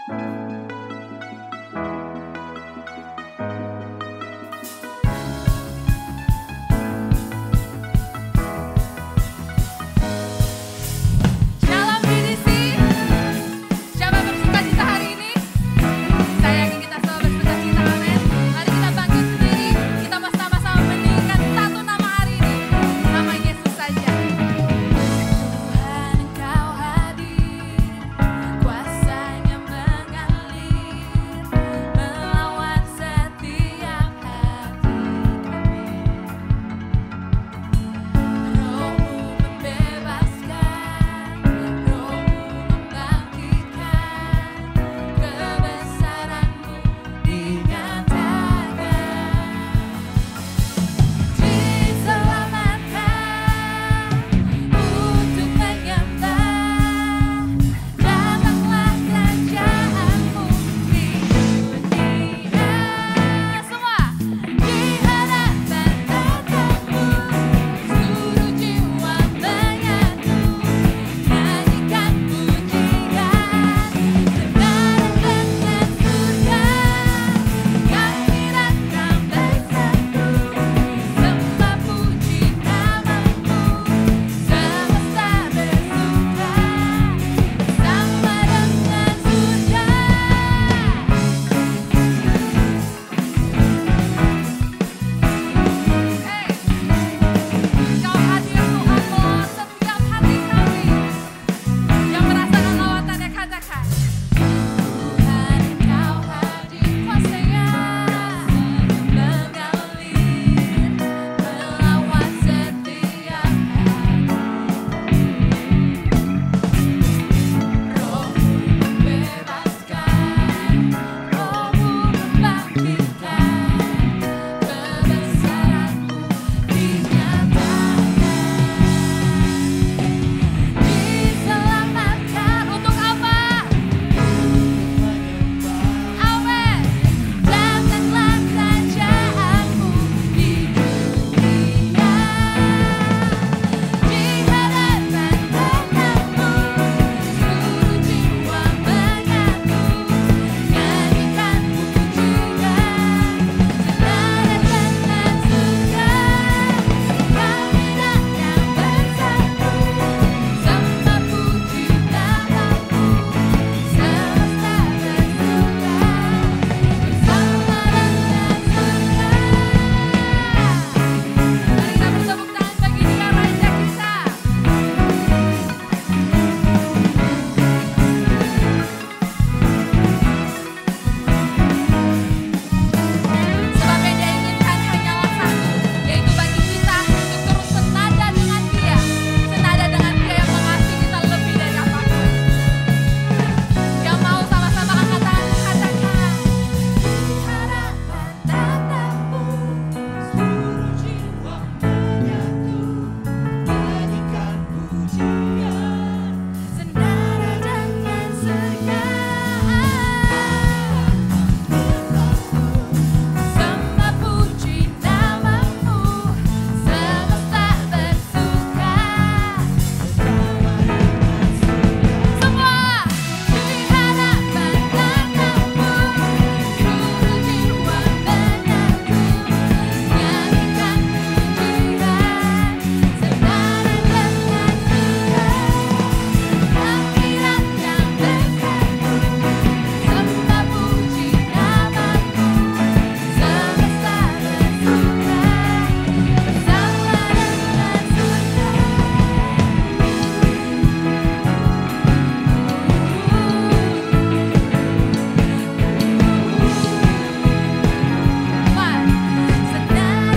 Shalom BDC. Siapa bersuka cita hari ini? Saya yakin kita semua bersuka cita, amin. Mari kita bangkit sendiri, kita bersama-sama meninggikan satu nama hari ini, nama Yesus saja. Tuhan Engkau hadir, kuasanya mengalir, melawat setiap hati kami. Roh-Mu membebaskan, Roh-Mu membangkitkan, kebesaran-Mu dinyatakan. Diselamatkan untuk menyembah, datanglah kerajaan-Mu di dunia. Semua di hadapan tatamu, seluruh jiwa menyatu, nyanyikan pujian, sekarang dengan surga, kami datang bersatu, sembah puji namamu, semesta bersuka, sama dengan surga. Kau hadir Tuhan lewat setiap hati kami, yang merasakan lawatannya katakan. Tuhan Engkau hadir, kuasanya mengalir, melawat setiap hati. Roh-Mu membebaskan, Roh-Mu membangkitkan, kebesaran-Mu dinyatakan. Diselamatkan untuk apa? Amin. Datanglah kerajaan-Mu di dunia. Di hadapan tatamu, seluruh jiwa menyatu, nyanyikan pujian, senada dengan surga, kami datang bersatu, sembah puji namamu, semesta bersuka, bersama dengan surga. Mari kita bertepuk tangan bagi Dia Raja kita. Sebab yang Dia inginkan hanyalah satu, yaitu bagi kita untuk terus senada dengan Dia, senada dengan Dia yang mengasihi kita lebih dari apapun. Yang mau sama-sama angkat tangan katakan, di hadapan tatamu, seluruh jiwa menyatu, nyanyikan pujian, senada dengan surga. Sembah puji namamu, semesta bersuka, semua di hadapan tatamu, seluruh jiwa menyatu, nyanyikan pujian, senada dengan surga, kami datang bersatu, sembah puji namamu, semesta bersuka,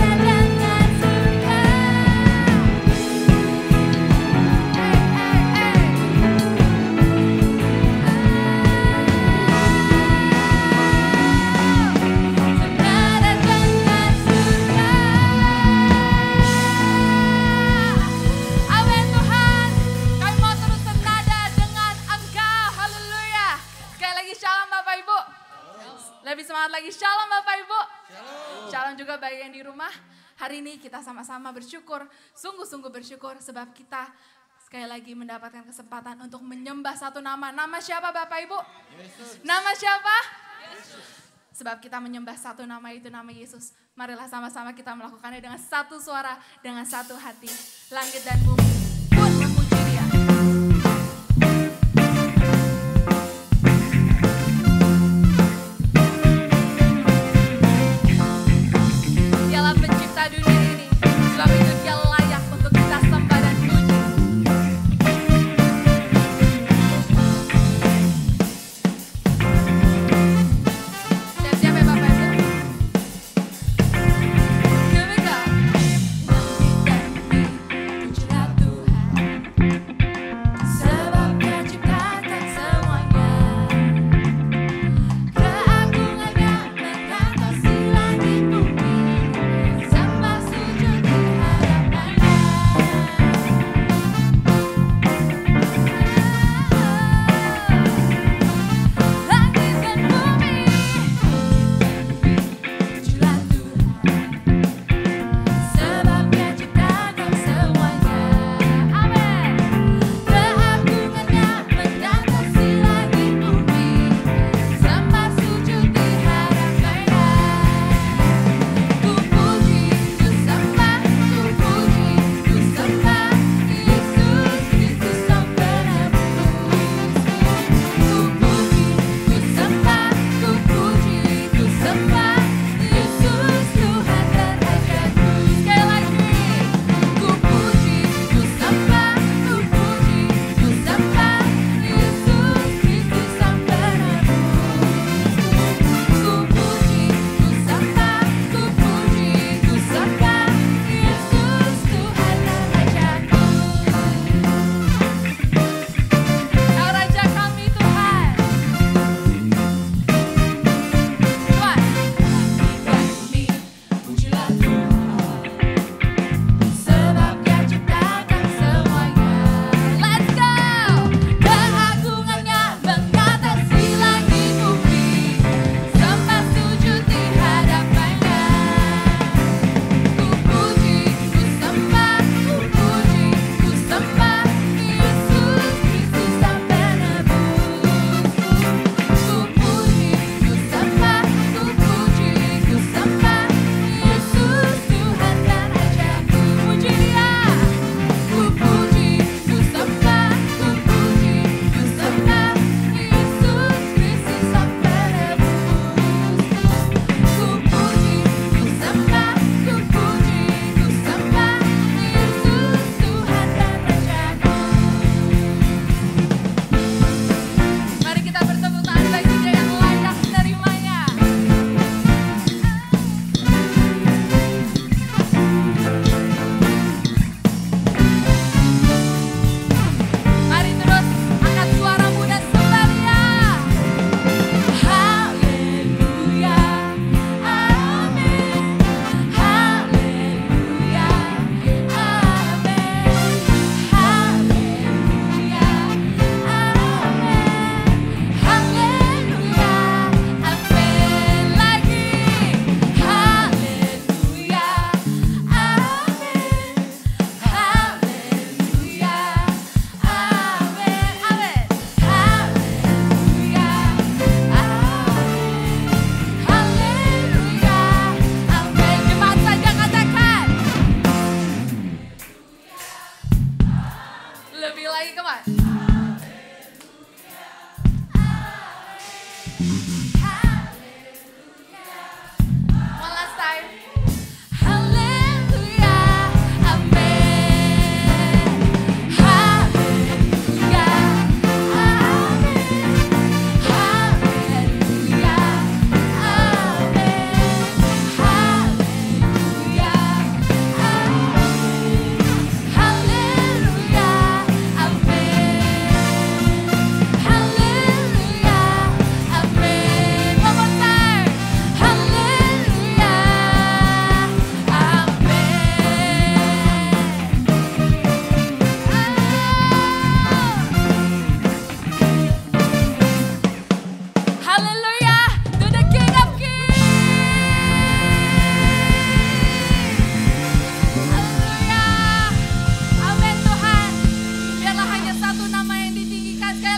bersama dengan surga. Senada dengan surga. Senada dengan surga. Amin Tuhan, kami mau terus senada dengan Engkau, haleluya. Sekali lagi shalom Bapak Ibu. Lebih semangat lagi, shalom Bapak Ibu. Shalom juga bagi yang di rumah. Hari ini kita sama-sama bersyukur, sungguh-sungguh bersyukur sebab kita sekali lagi mendapatkan kesempatan untuk menyembah satu nama. Nama siapa Bapak Ibu? Yesus. Nama siapa? Yesus. Sebab kita menyembah satu nama, itu nama Yesus. Marilah sama-sama kita melakukannya dengan satu suara, dengan satu hati. Langit dan bumi pun memuji Dia. Dialah pencipta dunia ini, sebab itu Dia layak untuk kita sembah dan puji. Siap-siap ya Bapak Ibu. Here we go. Langit dan bumi, pujilah Tuhan.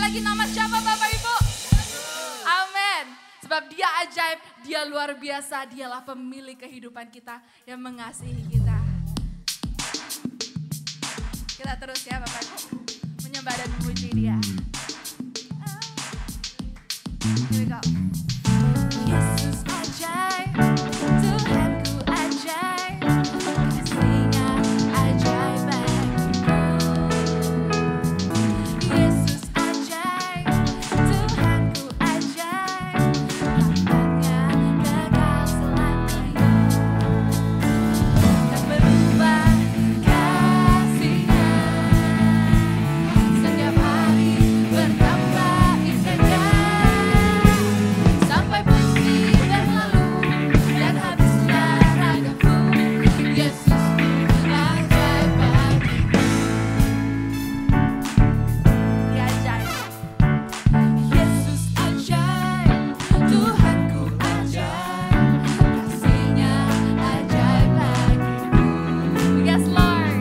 lagi nama siapa Bapak Ibu? Amin. Sebab dia ajaib, dia luar biasa, dialah pemilik kehidupan kita yang mengasihi kita. Kita terus ya Bapak Ibu, menyembah dan memuji dia. Here we go. Yesus ajaib, Tuhanku ajaib, kasih-Nya ajaib bagiku. Yesus ajaib, Tuhanku ajaib, rahmat-Nya kekal selamanya. Tak berubah kasih-Nya, setiap hari bertambah indahnya. Sampai bumi berlalu dan habislah ragaku, Yesusku ajaib bagiku. Dia ajaib. Yesus ajaib, Tuhanku ajaib, kasih-Nya ajaib bagiku. Yes Lord.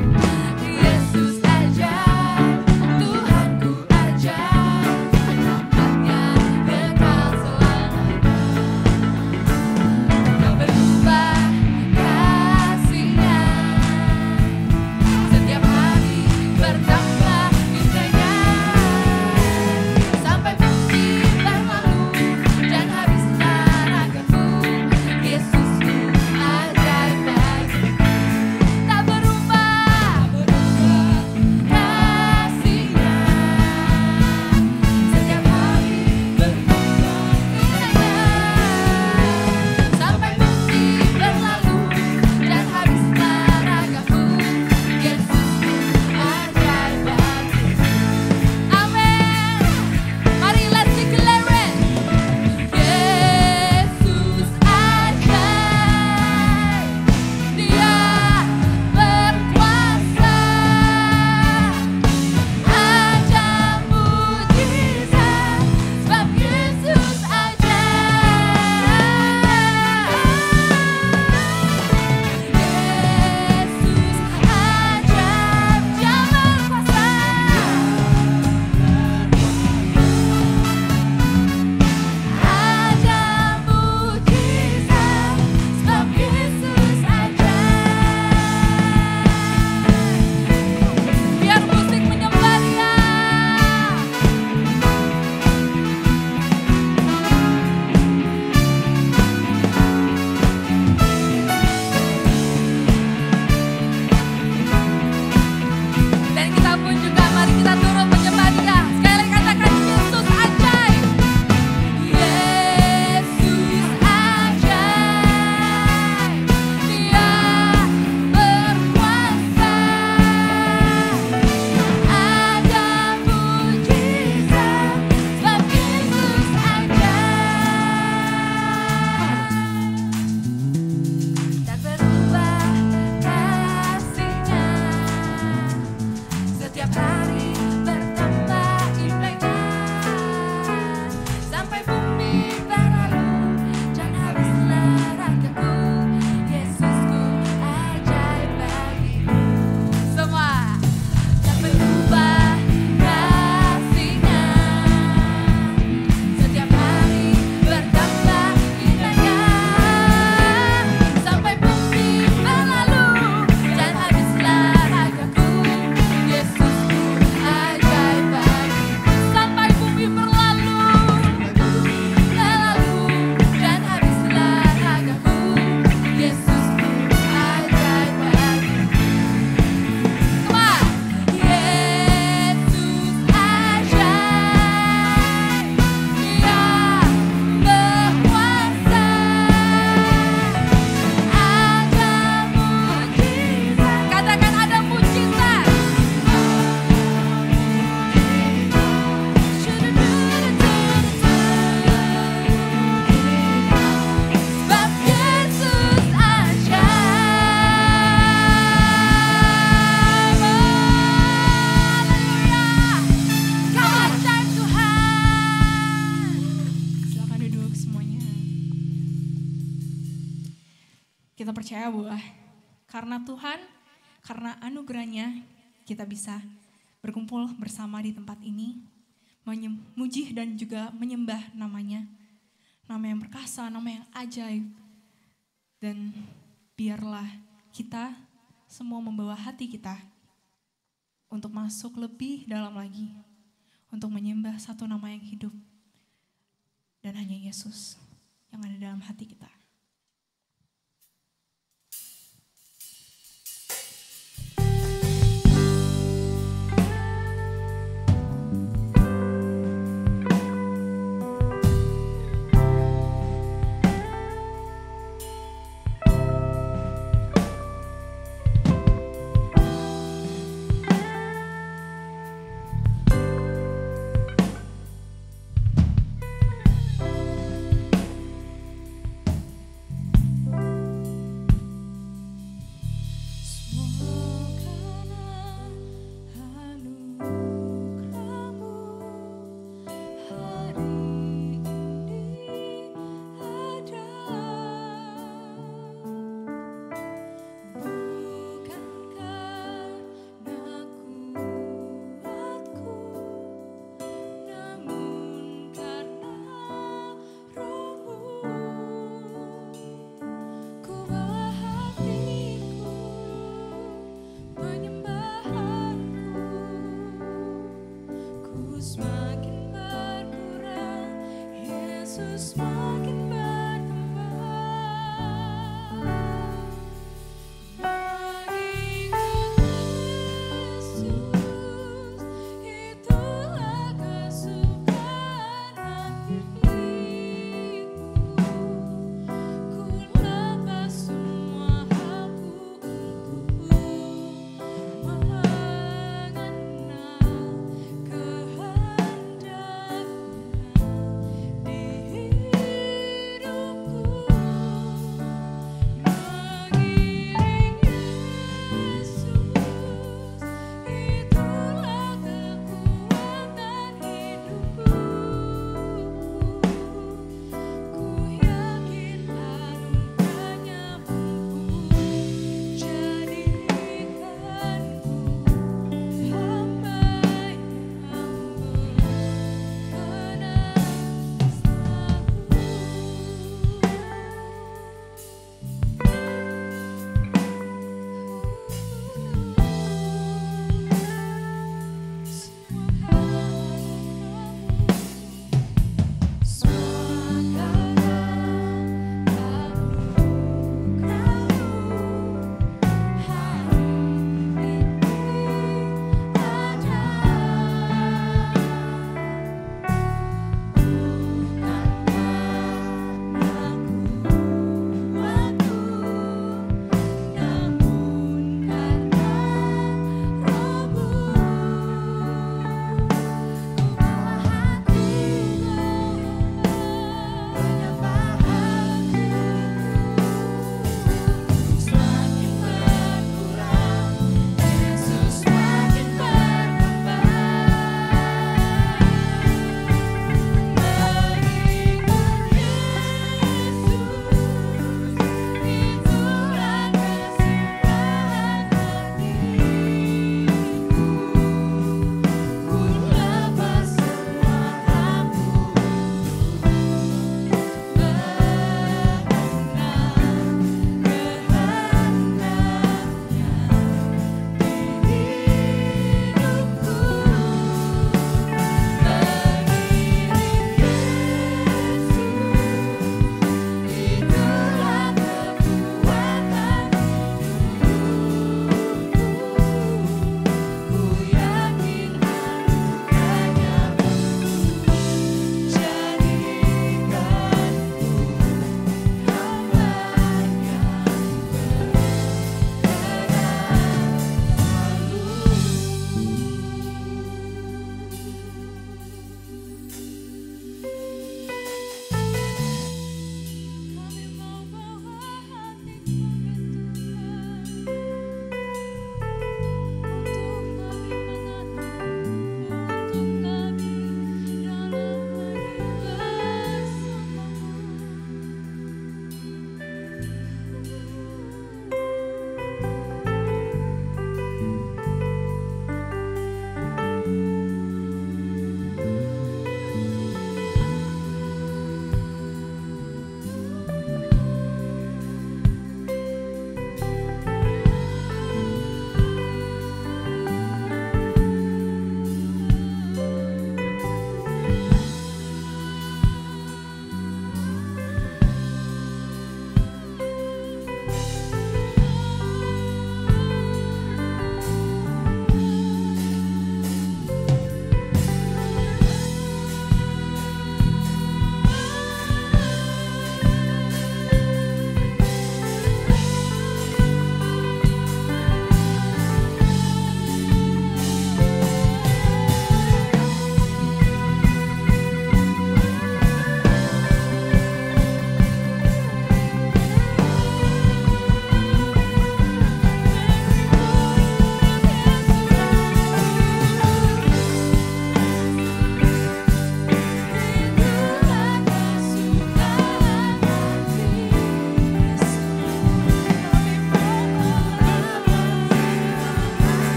Yesus ajaib, Tuhanku ajaib, rahmat-Nya kekal selamanya. Tak berubah kasih-Nya, setiap hari bertambah indahnya. Sampai bumi berlalu dan habislah ragaku, Yesusku ajaib bagiku. Tak berubah kasih-Nya, setiap hari bertambah indahnya. Sampai bumi berlalu dan habislah ragaku, Yesusku ajaib bagiku. Amin. Mari let's declare it. Yesus ajaib, Dia berkuasa, ajaib mujizat, sebab Yesus ajaib. Yesus ajaib, Dia berkuasa, ajaib mujizat, sebab Yesus ajaib. Biar musik menyembah Dia. Dan kita pun juga mari kita turut menyembah Dia. Sekali lagi katakan Yesus ajaib. Yesus ajaib, Dia berkuasa, ajaib mujizat, sebab Yesus ajaib. Tak berubah kasih-Nya, setiap hari bertambah indahnya. Sampai bumi berlalu dan habislah ragaku, Yesusku ajaib bagiku. Semua. Tak berubah kasih-Nya, setiap hari bertambah indahnya. Sampai bumi berlalu dan habislah ragaku, Yesusku ajaib bagiku. Sampai bumi berlalu dan habislah ragaku, Yesusku ajaib bagiku. Come on. Yesus ajaib, Dia berkuasa, ajaib mujizat. Katakan ada mujizat. Sebab Yesus ajaib. Haleluya. Kau ajaib Tuhan. Silakan duduk semuanya. Kita percaya bahwa karena Tuhan, karena anugerahnya kita bisa berkumpul bersama di tempat ini. memuji dan juga menyembah namanya. Nama yang perkasa, nama yang ajaib. Dan biarlah kita semua membawa hati kita untuk masuk lebih dalam lagi, untuk menyembah satu nama yang hidup, dan hanya Yesus yang ada dalam hati kita.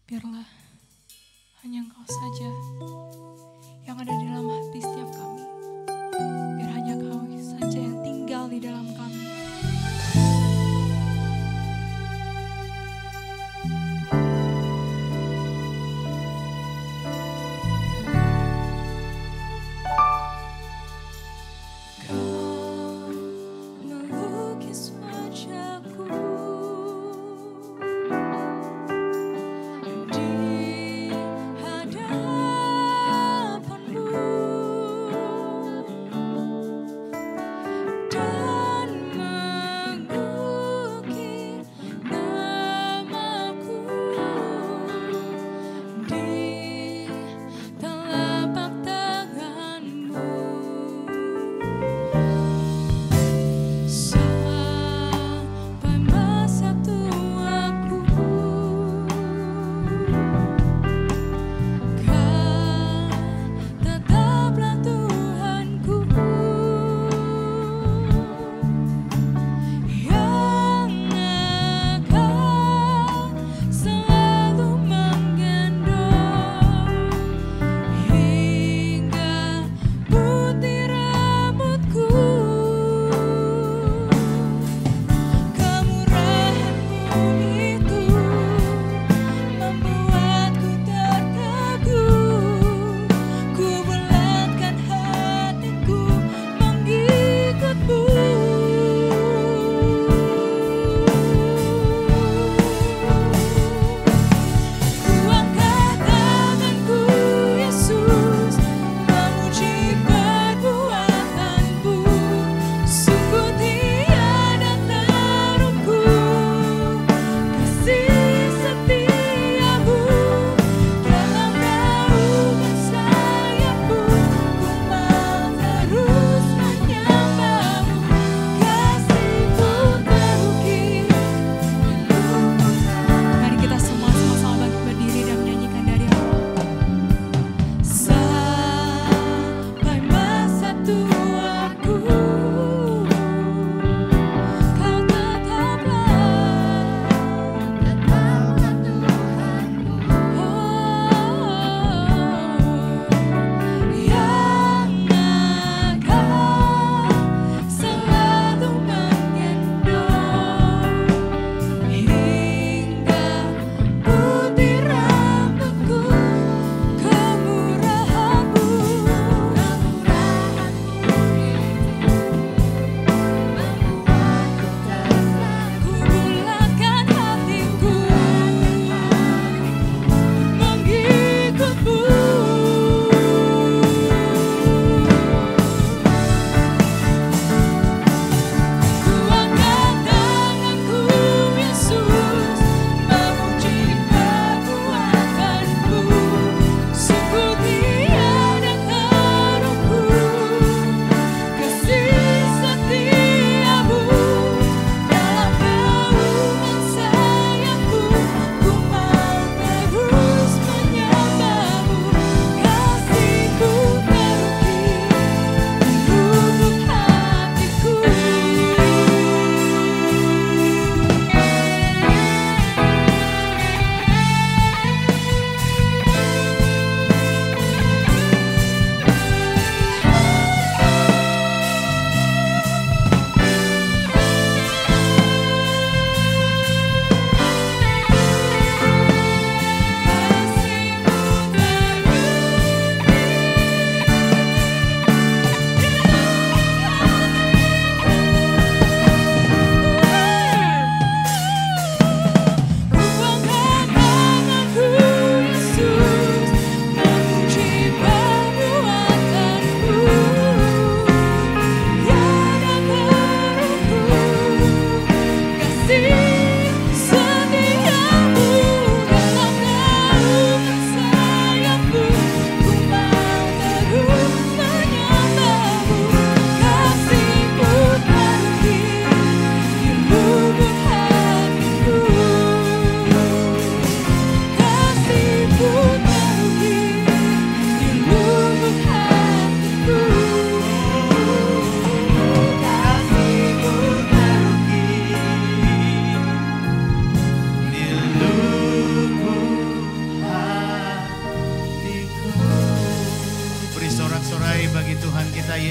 Biarlah hanya Engkau saja yang ada di dalam hati setiap kami. Biar hanya Kau saja yang tinggal di dalam kami. Kau melukis wajahku di hadapanmu.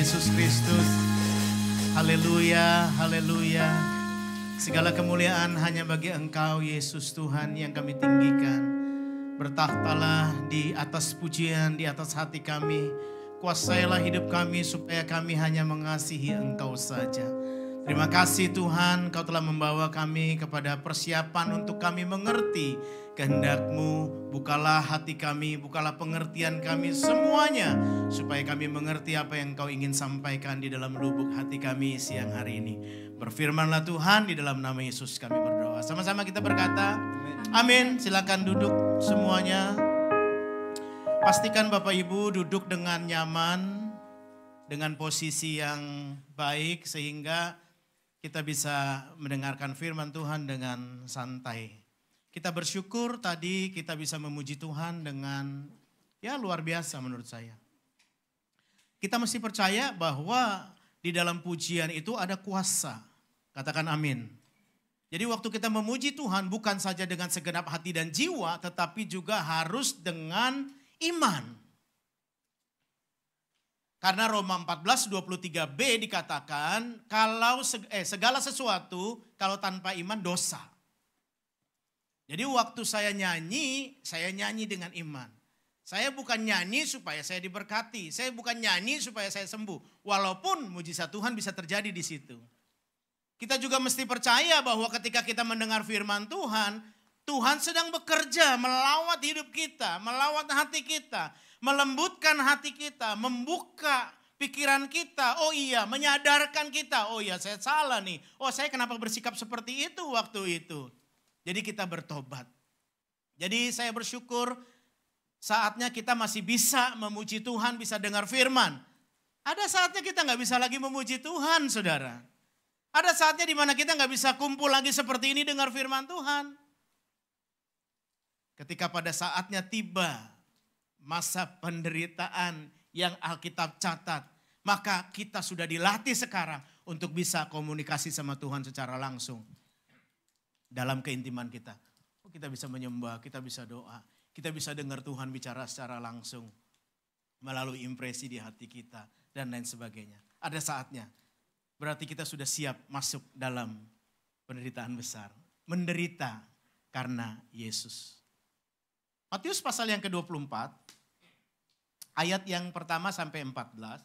Yesus Kristus. Haleluya, haleluya. Segala kemuliaan hanya bagi Engkau Yesus Tuhan yang kami tinggikan. Bertakhtalah di atas pujian, di atas hati kami. Kuasailah hidup kami supaya kami hanya mengasihi Engkau saja. Terima kasih Tuhan, Kau telah membawa kami kepada persiapan untuk kami mengerti kehendak-Mu. Bukalah hati kami, bukalah pengertian kami semuanya, supaya kami mengerti apa yang Kau ingin sampaikan di dalam lubuk hati kami siang hari ini. Berfirmanlah Tuhan, di dalam nama Yesus kami berdoa. Sama-sama kita berkata, amin. Silakan duduk semuanya. Pastikan Bapak Ibu duduk dengan nyaman, dengan posisi yang baik, sehingga kita bisa mendengarkan firman Tuhan dengan santai. Kita bersyukur tadi kita bisa memuji Tuhan dengan luar biasa menurut saya. Kita mesti percaya bahwa di dalam pujian itu ada kuasa. Katakan amin. Jadi waktu kita memuji Tuhan bukan saja dengan segenap hati dan jiwa, tetapi juga harus dengan iman. Karena Roma 14:23b dikatakan kalau segala sesuatu kalau tanpa iman dosa. Jadi waktu saya nyanyi dengan iman. Saya bukan nyanyi supaya saya diberkati, saya bukan nyanyi supaya saya sembuh. Walaupun mujizat Tuhan bisa terjadi di situ. Kita juga mesti percaya bahwa ketika kita mendengar firman Tuhan, Tuhan sedang bekerja melawat hidup kita, melawat hati kita. Melembutkan hati kita, membuka pikiran kita. Oh iya, menyadarkan kita. Oh iya, saya salah nih. Oh, saya kenapa bersikap seperti itu waktu itu. Jadi kita bertobat. Jadi saya bersyukur saatnya kita masih bisa memuji Tuhan, bisa dengar firman. Ada saatnya kita nggak bisa lagi memuji Tuhan, saudara. Ada saatnya di mana kita nggak bisa kumpul lagi seperti ini dengar firman Tuhan. Ketika pada saatnya tiba masa penderitaan yang Alkitab catat, maka kita sudah dilatih sekarang untuk bisa komunikasi sama Tuhan secara langsung. Dalam keintiman kita. Kita bisa menyembah, kita bisa doa, kita bisa dengar Tuhan bicara secara langsung. Melalui impresi di hati kita dan lain sebagainya. Ada saatnya. Berarti kita sudah siap masuk dalam penderitaan besar. Menderita karena Yesus. Matius pasal yang ke-24. Ayat yang pertama sampai 14,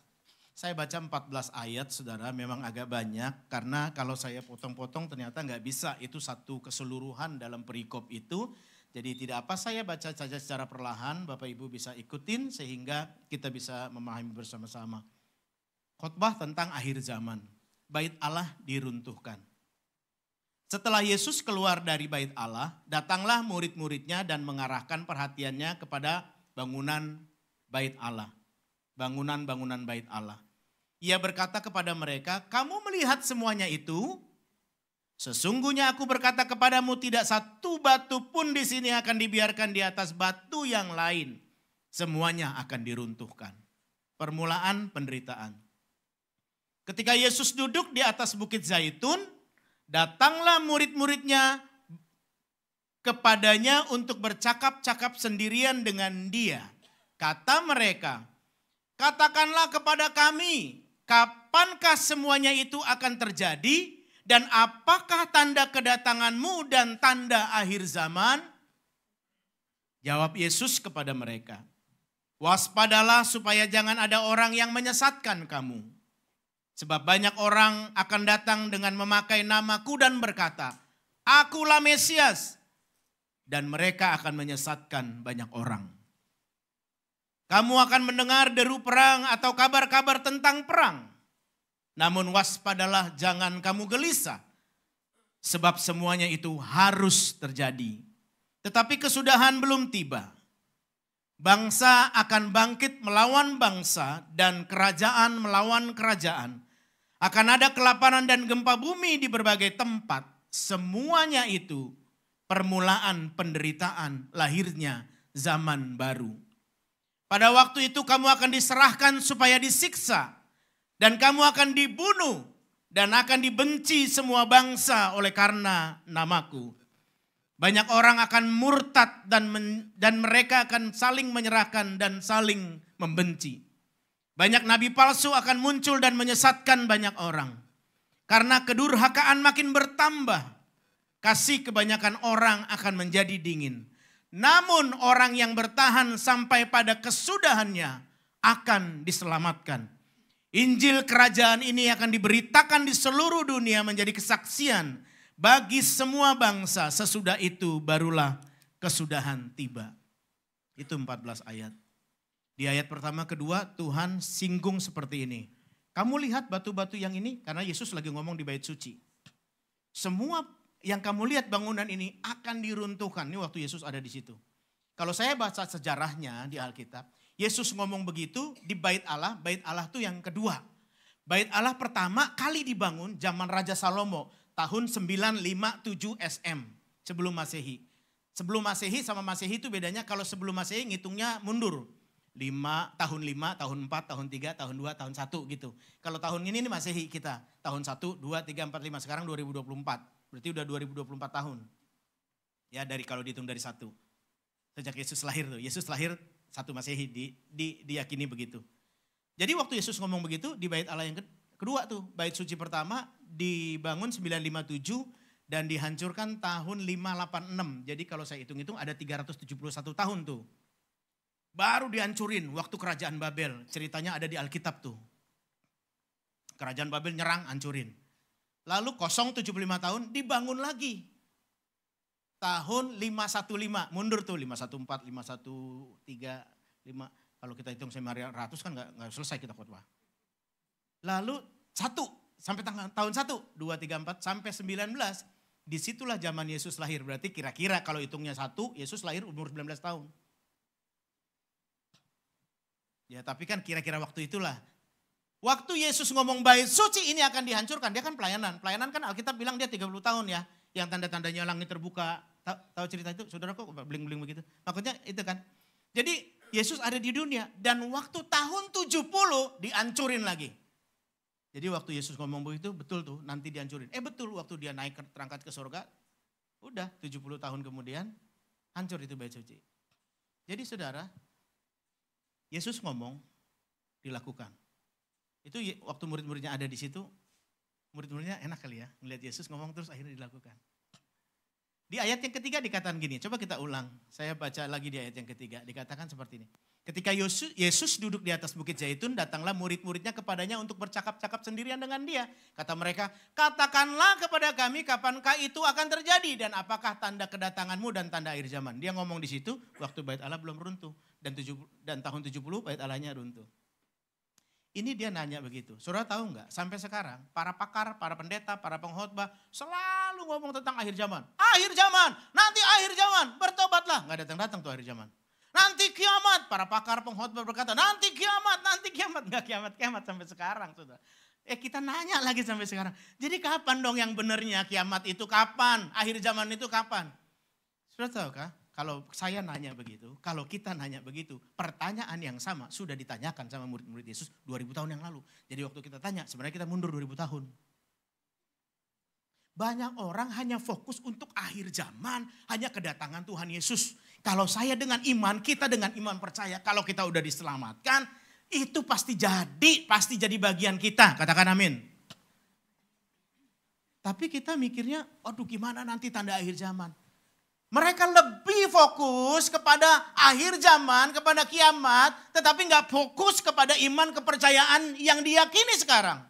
saya baca 14 ayat saudara, memang agak banyak karena kalau saya potong-potong ternyata nggak bisa, itu satu keseluruhan dalam perikop itu. Jadi tidak apa, saya baca saja secara perlahan, Bapak Ibu bisa ikutin sehingga kita bisa memahami bersama-sama. Khotbah tentang akhir zaman, bait Allah diruntuhkan. Setelah Yesus keluar dari bait Allah, datanglah murid-muridnya dan mengarahkan perhatiannya kepada bangunan bait Allah, bangunan-bangunan bait Allah. Ia berkata kepada mereka, kamu melihat semuanya itu? Sesungguhnya aku berkata kepadamu tidak satu batu pun di sini akan dibiarkan di atas batu yang lain. Semuanya akan diruntuhkan. Permulaan penderitaan. Ketika Yesus duduk di atas bukit Zaitun, datanglah murid-muridnya kepadanya untuk bercakap-cakap sendirian dengan dia. Kata mereka, katakanlah kepada kami, kapankah semuanya itu akan terjadi? Dan apakah tanda kedatanganmu dan tanda akhir zaman? Jawab Yesus kepada mereka, waspadalah supaya jangan ada orang yang menyesatkan kamu. Sebab banyak orang akan datang dengan memakai namaku dan berkata, akulah Mesias. Dan mereka akan menyesatkan banyak orang. Kamu akan mendengar deru perang atau kabar-kabar tentang perang. Namun waspadalah, jangan kamu gelisah. Sebab semuanya itu harus terjadi. Tetapi kesudahan belum tiba. Bangsa akan bangkit melawan bangsa dan kerajaan melawan kerajaan. Akan ada kelaparan dan gempa bumi di berbagai tempat. Semuanya itu permulaan penderitaan, lahirnya zaman baru. Pada waktu itu kamu akan diserahkan supaya disiksa. Dan kamu akan dibunuh. Dan akan dibenci semua bangsa oleh karena namaku. Banyak orang akan murtad dan mereka akan saling menyerahkan dan saling membenci. Banyak nabi palsu akan muncul dan menyesatkan banyak orang. Karena kedurhakaan makin bertambah, kasih kebanyakan orang akan menjadi dingin. Namun orang yang bertahan sampai pada kesudahannya akan diselamatkan. Injil kerajaan ini akan diberitakan di seluruh dunia menjadi kesaksian bagi semua bangsa. Sesudah itu barulah kesudahan tiba. Itu 14 ayat. Di ayat pertama kedua Tuhan singgung seperti ini. Kamu lihat batu-batu yang ini, karena Yesus lagi ngomong di bait suci. Semua yang kamu lihat bangunan ini akan diruntuhkan. Ini waktu Yesus ada di situ. Kalau saya baca sejarahnya di Alkitab, Yesus ngomong begitu di bait Allah itu yang kedua. Bait Allah pertama kali dibangun zaman Raja Salomo tahun 957 SM sebelum Masehi. Sebelum Masehi sama Masehi itu bedanya, kalau sebelum Masehi ngitungnya mundur. 5, tahun 5, tahun 4, tahun 3, tahun 2, tahun 1 gitu. Kalau tahun ini Masehi kita, tahun 1, 2, 3, 4, 5, sekarang 2024. Berarti udah 2024 tahun. Ya dari kalau dihitung dari 1. Sejak Yesus lahir tuh, Yesus lahir 1 Masehi diyakini begitu. Jadi waktu Yesus ngomong begitu di bait Allah yang kedua tuh, bait suci pertama dibangun 957 dan dihancurkan tahun 586. Jadi kalau saya hitung-hitung ada 371 tahun tuh. Baru dihancurin waktu kerajaan Babel. Ceritanya ada di Alkitab tuh. Kerajaan Babel nyerang, hancurin. Lalu kosong 75 tahun dibangun lagi. Tahun 515, mundur tuh 514, 513, 5. Kalau kita hitung 900 kan gak selesai kita khotbah. Lalu 1 sampai tahun 1, 2, 3, 4 sampai 19. Disitulah zaman Yesus lahir. Berarti kira-kira kalau hitungnya 1, Yesus lahir umur 19 tahun. Ya tapi kan kira-kira waktu itulah. Waktu Yesus ngomong bait suci ini akan dihancurkan, dia kan pelayanan. Pelayanan kan Alkitab bilang dia 30 tahun ya. Yang tanda-tandanya langit terbuka. Tahu cerita itu? Saudara kok bling-bling begitu? Makanya itu kan. Jadi Yesus ada di dunia dan waktu tahun 70 dihancurin lagi. Jadi waktu Yesus ngomong begitu betul tuh nanti dihancurin. Betul waktu dia naik terangkat ke surga. Udah 70 tahun kemudian hancur itu bait suci. Jadi saudara, Yesus ngomong, dilakukan. Itu waktu murid-muridnya ada di situ, murid-muridnya enak kali ya, melihat Yesus ngomong terus akhirnya dilakukan. Di ayat yang ketiga dikatakan gini, coba kita ulang. Saya baca lagi di ayat yang ketiga, dikatakan seperti ini. Ketika Yesus duduk di atas bukit Zaitun, datanglah murid-muridnya kepadanya untuk bercakap-cakap sendirian dengan dia. Kata mereka, katakanlah kepada kami kapankah itu akan terjadi dan apakah tanda kedatanganmu dan tanda akhir zaman. Dia ngomong di situ waktu bait Allah belum runtuh dan tahun 70 bait Allahnya runtuh. Ini dia nanya begitu. Saudara tahu nggak? Sampai sekarang para pakar, para pendeta, para pengkhotbah selalu ngomong tentang akhir zaman. Akhir zaman, nanti akhir zaman, bertobatlah. Nggak datang-datang tuh akhir zaman. Nanti kiamat, para pakar pengkhotbah berkata, nanti kiamat. Nggak kiamat sampai sekarang. Saudara. Kita nanya lagi sampai sekarang. Jadi kapan dong yang benernya kiamat itu kapan? Akhir zaman itu kapan? Saudara tahu kah? Kalau saya nanya begitu, kalau kita nanya begitu, pertanyaan yang sama sudah ditanyakan sama murid-murid Yesus 2000 tahun yang lalu. Jadi waktu kita tanya, sebenarnya kita mundur 2000 tahun. Banyak orang hanya fokus untuk akhir zaman, hanya kedatangan Tuhan Yesus. Kalau saya dengan iman, kita dengan iman percaya, kalau kita udah diselamatkan, itu pasti jadi bagian kita. Katakan amin. Tapi kita mikirnya, aduh gimana nanti tanda akhir zaman. Mereka lebih fokus kepada akhir zaman, kepada kiamat, tetapi nggak fokus kepada iman kepercayaan yang diyakini sekarang.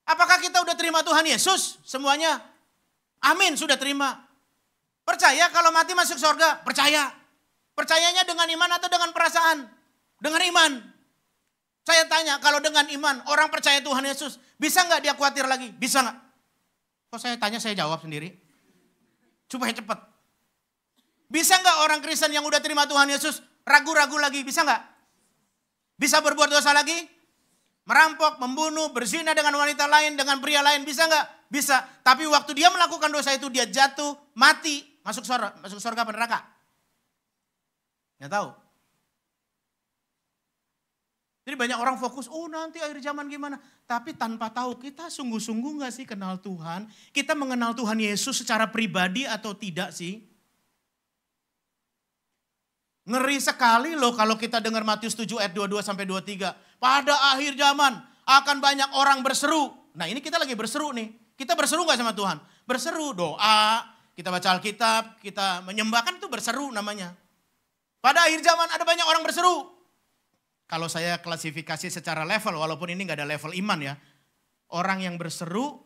Apakah kita udah terima Tuhan Yesus semuanya? Amin, sudah terima. Percaya kalau mati masuk surga? Percaya. Percayanya dengan iman atau dengan perasaan? Dengan iman. Saya tanya, kalau dengan iman orang percaya Tuhan Yesus, bisa nggak dia khawatir lagi? Bisa nggak? Kok saya tanya, saya jawab sendiri. Supaya cepat. Bisa nggak orang Kristen yang udah terima Tuhan Yesus ragu-ragu lagi? Bisa nggak? Bisa berbuat dosa lagi? Merampok, membunuh, berzina dengan wanita lain, dengan pria lain, bisa nggak? Bisa. Tapi waktu dia melakukan dosa itu dia jatuh, mati, masuk surga apa neraka? Nggak tahu. Jadi banyak orang fokus, nanti akhir zaman gimana? Tapi tanpa tahu kita sungguh-sungguh nggak sih kenal Tuhan? Kita mengenal Tuhan Yesus secara pribadi atau tidak sih? Ngeri sekali loh kalau kita dengar Matius 7 ayat 22 sampai 23. pada akhir zaman akan banyak orang berseru. Nah ini kita lagi berseru nih. Kita berseru gak sama Tuhan? Berseru, doa, kita baca Alkitab, kita menyembah, kan itu berseru namanya. Pada akhir zaman ada banyak orang berseru. Kalau saya klasifikasi secara level, walaupun ini gak ada level iman ya. Orang yang berseru,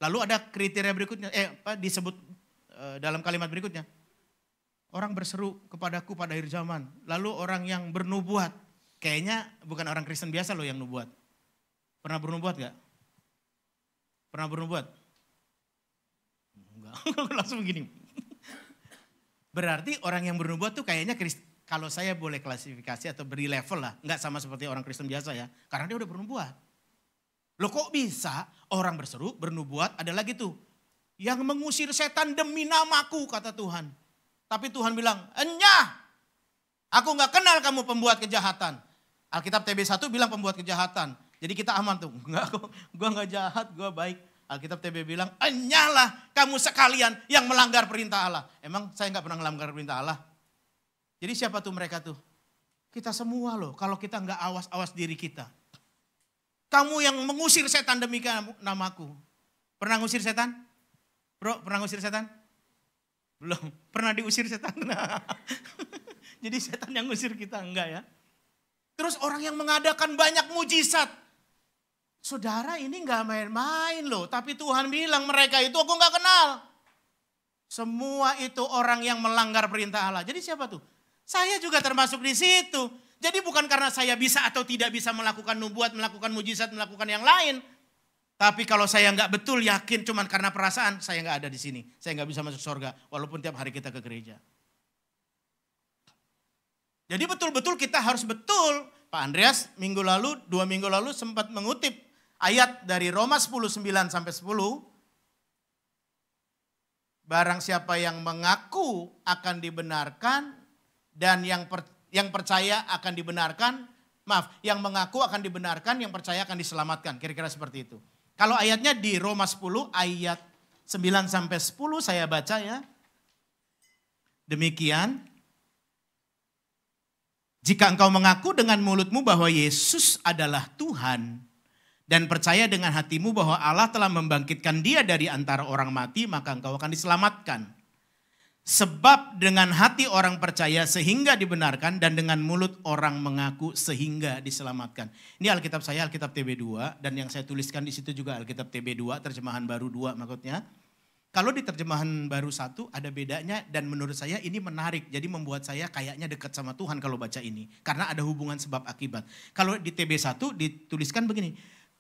lalu ada kriteria berikutnya, disebut dalam kalimat berikutnya. Orang berseru kepadaku pada akhir zaman. Lalu orang yang bernubuat. Kayaknya bukan orang Kristen biasa loh yang nubuat. Pernah bernubuat gak? Pernah bernubuat? Enggak, langsung begini. Berarti orang yang bernubuat tuh kayaknya kalau saya boleh klasifikasi atau beri level lah. Enggak sama seperti orang Kristen biasa ya. Karena dia udah bernubuat. Loh kok bisa orang berseru, bernubuat, ada lagi tuh. Yang mengusir setan demi namaku kata Tuhan. Tapi Tuhan bilang, enyah, aku gak kenal kamu pembuat kejahatan. Alkitab TB1 bilang pembuat kejahatan. Jadi kita aman tuh, enggak kok, gue gak jahat, gue baik. Alkitab TB bilang, enyahlah kamu sekalian yang melanggar perintah Allah. Emang saya gak pernah melanggar perintah Allah? Jadi siapa tuh mereka tuh? Kita semua loh, kalau kita gak awas-awas diri kita. Kamu yang mengusir setan demi namaku. Pernah ngusir setan? Bro, pernah ngusir setan? Belum, pernah diusir setan. Jadi setan yang ngusir kita, enggak ya. Terus orang yang mengadakan banyak mujizat. Saudara ini enggak main-main loh. Tapi Tuhan bilang mereka itu aku enggak kenal. Semua itu orang yang melanggar perintah Allah. Jadi siapa tuh? Saya juga termasuk di situ. Jadi bukan karena saya bisa atau tidak bisa melakukan nubuat, melakukan mujizat, melakukan yang lain. Tapi kalau saya nggak betul yakin cuman karena perasaan, saya nggak ada di sini. Saya nggak bisa masuk surga walaupun tiap hari kita ke gereja. Jadi betul-betul kita harus betul. Pak Andreas minggu lalu, 2 minggu lalu sempat mengutip ayat dari Roma 10:9 sampai 10. Barang siapa yang mengaku akan dibenarkan dan yang percaya akan dibenarkan, yang mengaku akan dibenarkan, yang percaya akan diselamatkan. Kira-kira seperti itu. Kalau ayatnya di Roma 10 ayat 9 sampai 10 saya baca ya. Demikian. Jika engkau mengaku dengan mulutmu bahwa Yesus adalah Tuhan dan percaya dengan hatimu bahwa Allah telah membangkitkan dia dari antara orang mati, maka engkau akan diselamatkan. Sebab dengan hati orang percaya sehingga dibenarkan dan dengan mulut orang mengaku sehingga diselamatkan. Ini Alkitab saya, Alkitab TB2 dan yang saya tuliskan di situ juga Alkitab TB2, terjemahan baru 2 maksudnya. Kalau di terjemahan baru 1 ada bedanya dan menurut saya ini menarik. Jadi membuat saya kayaknya dekat sama Tuhan kalau baca ini. Karena ada hubungan sebab akibat. Kalau di TB1 dituliskan begini.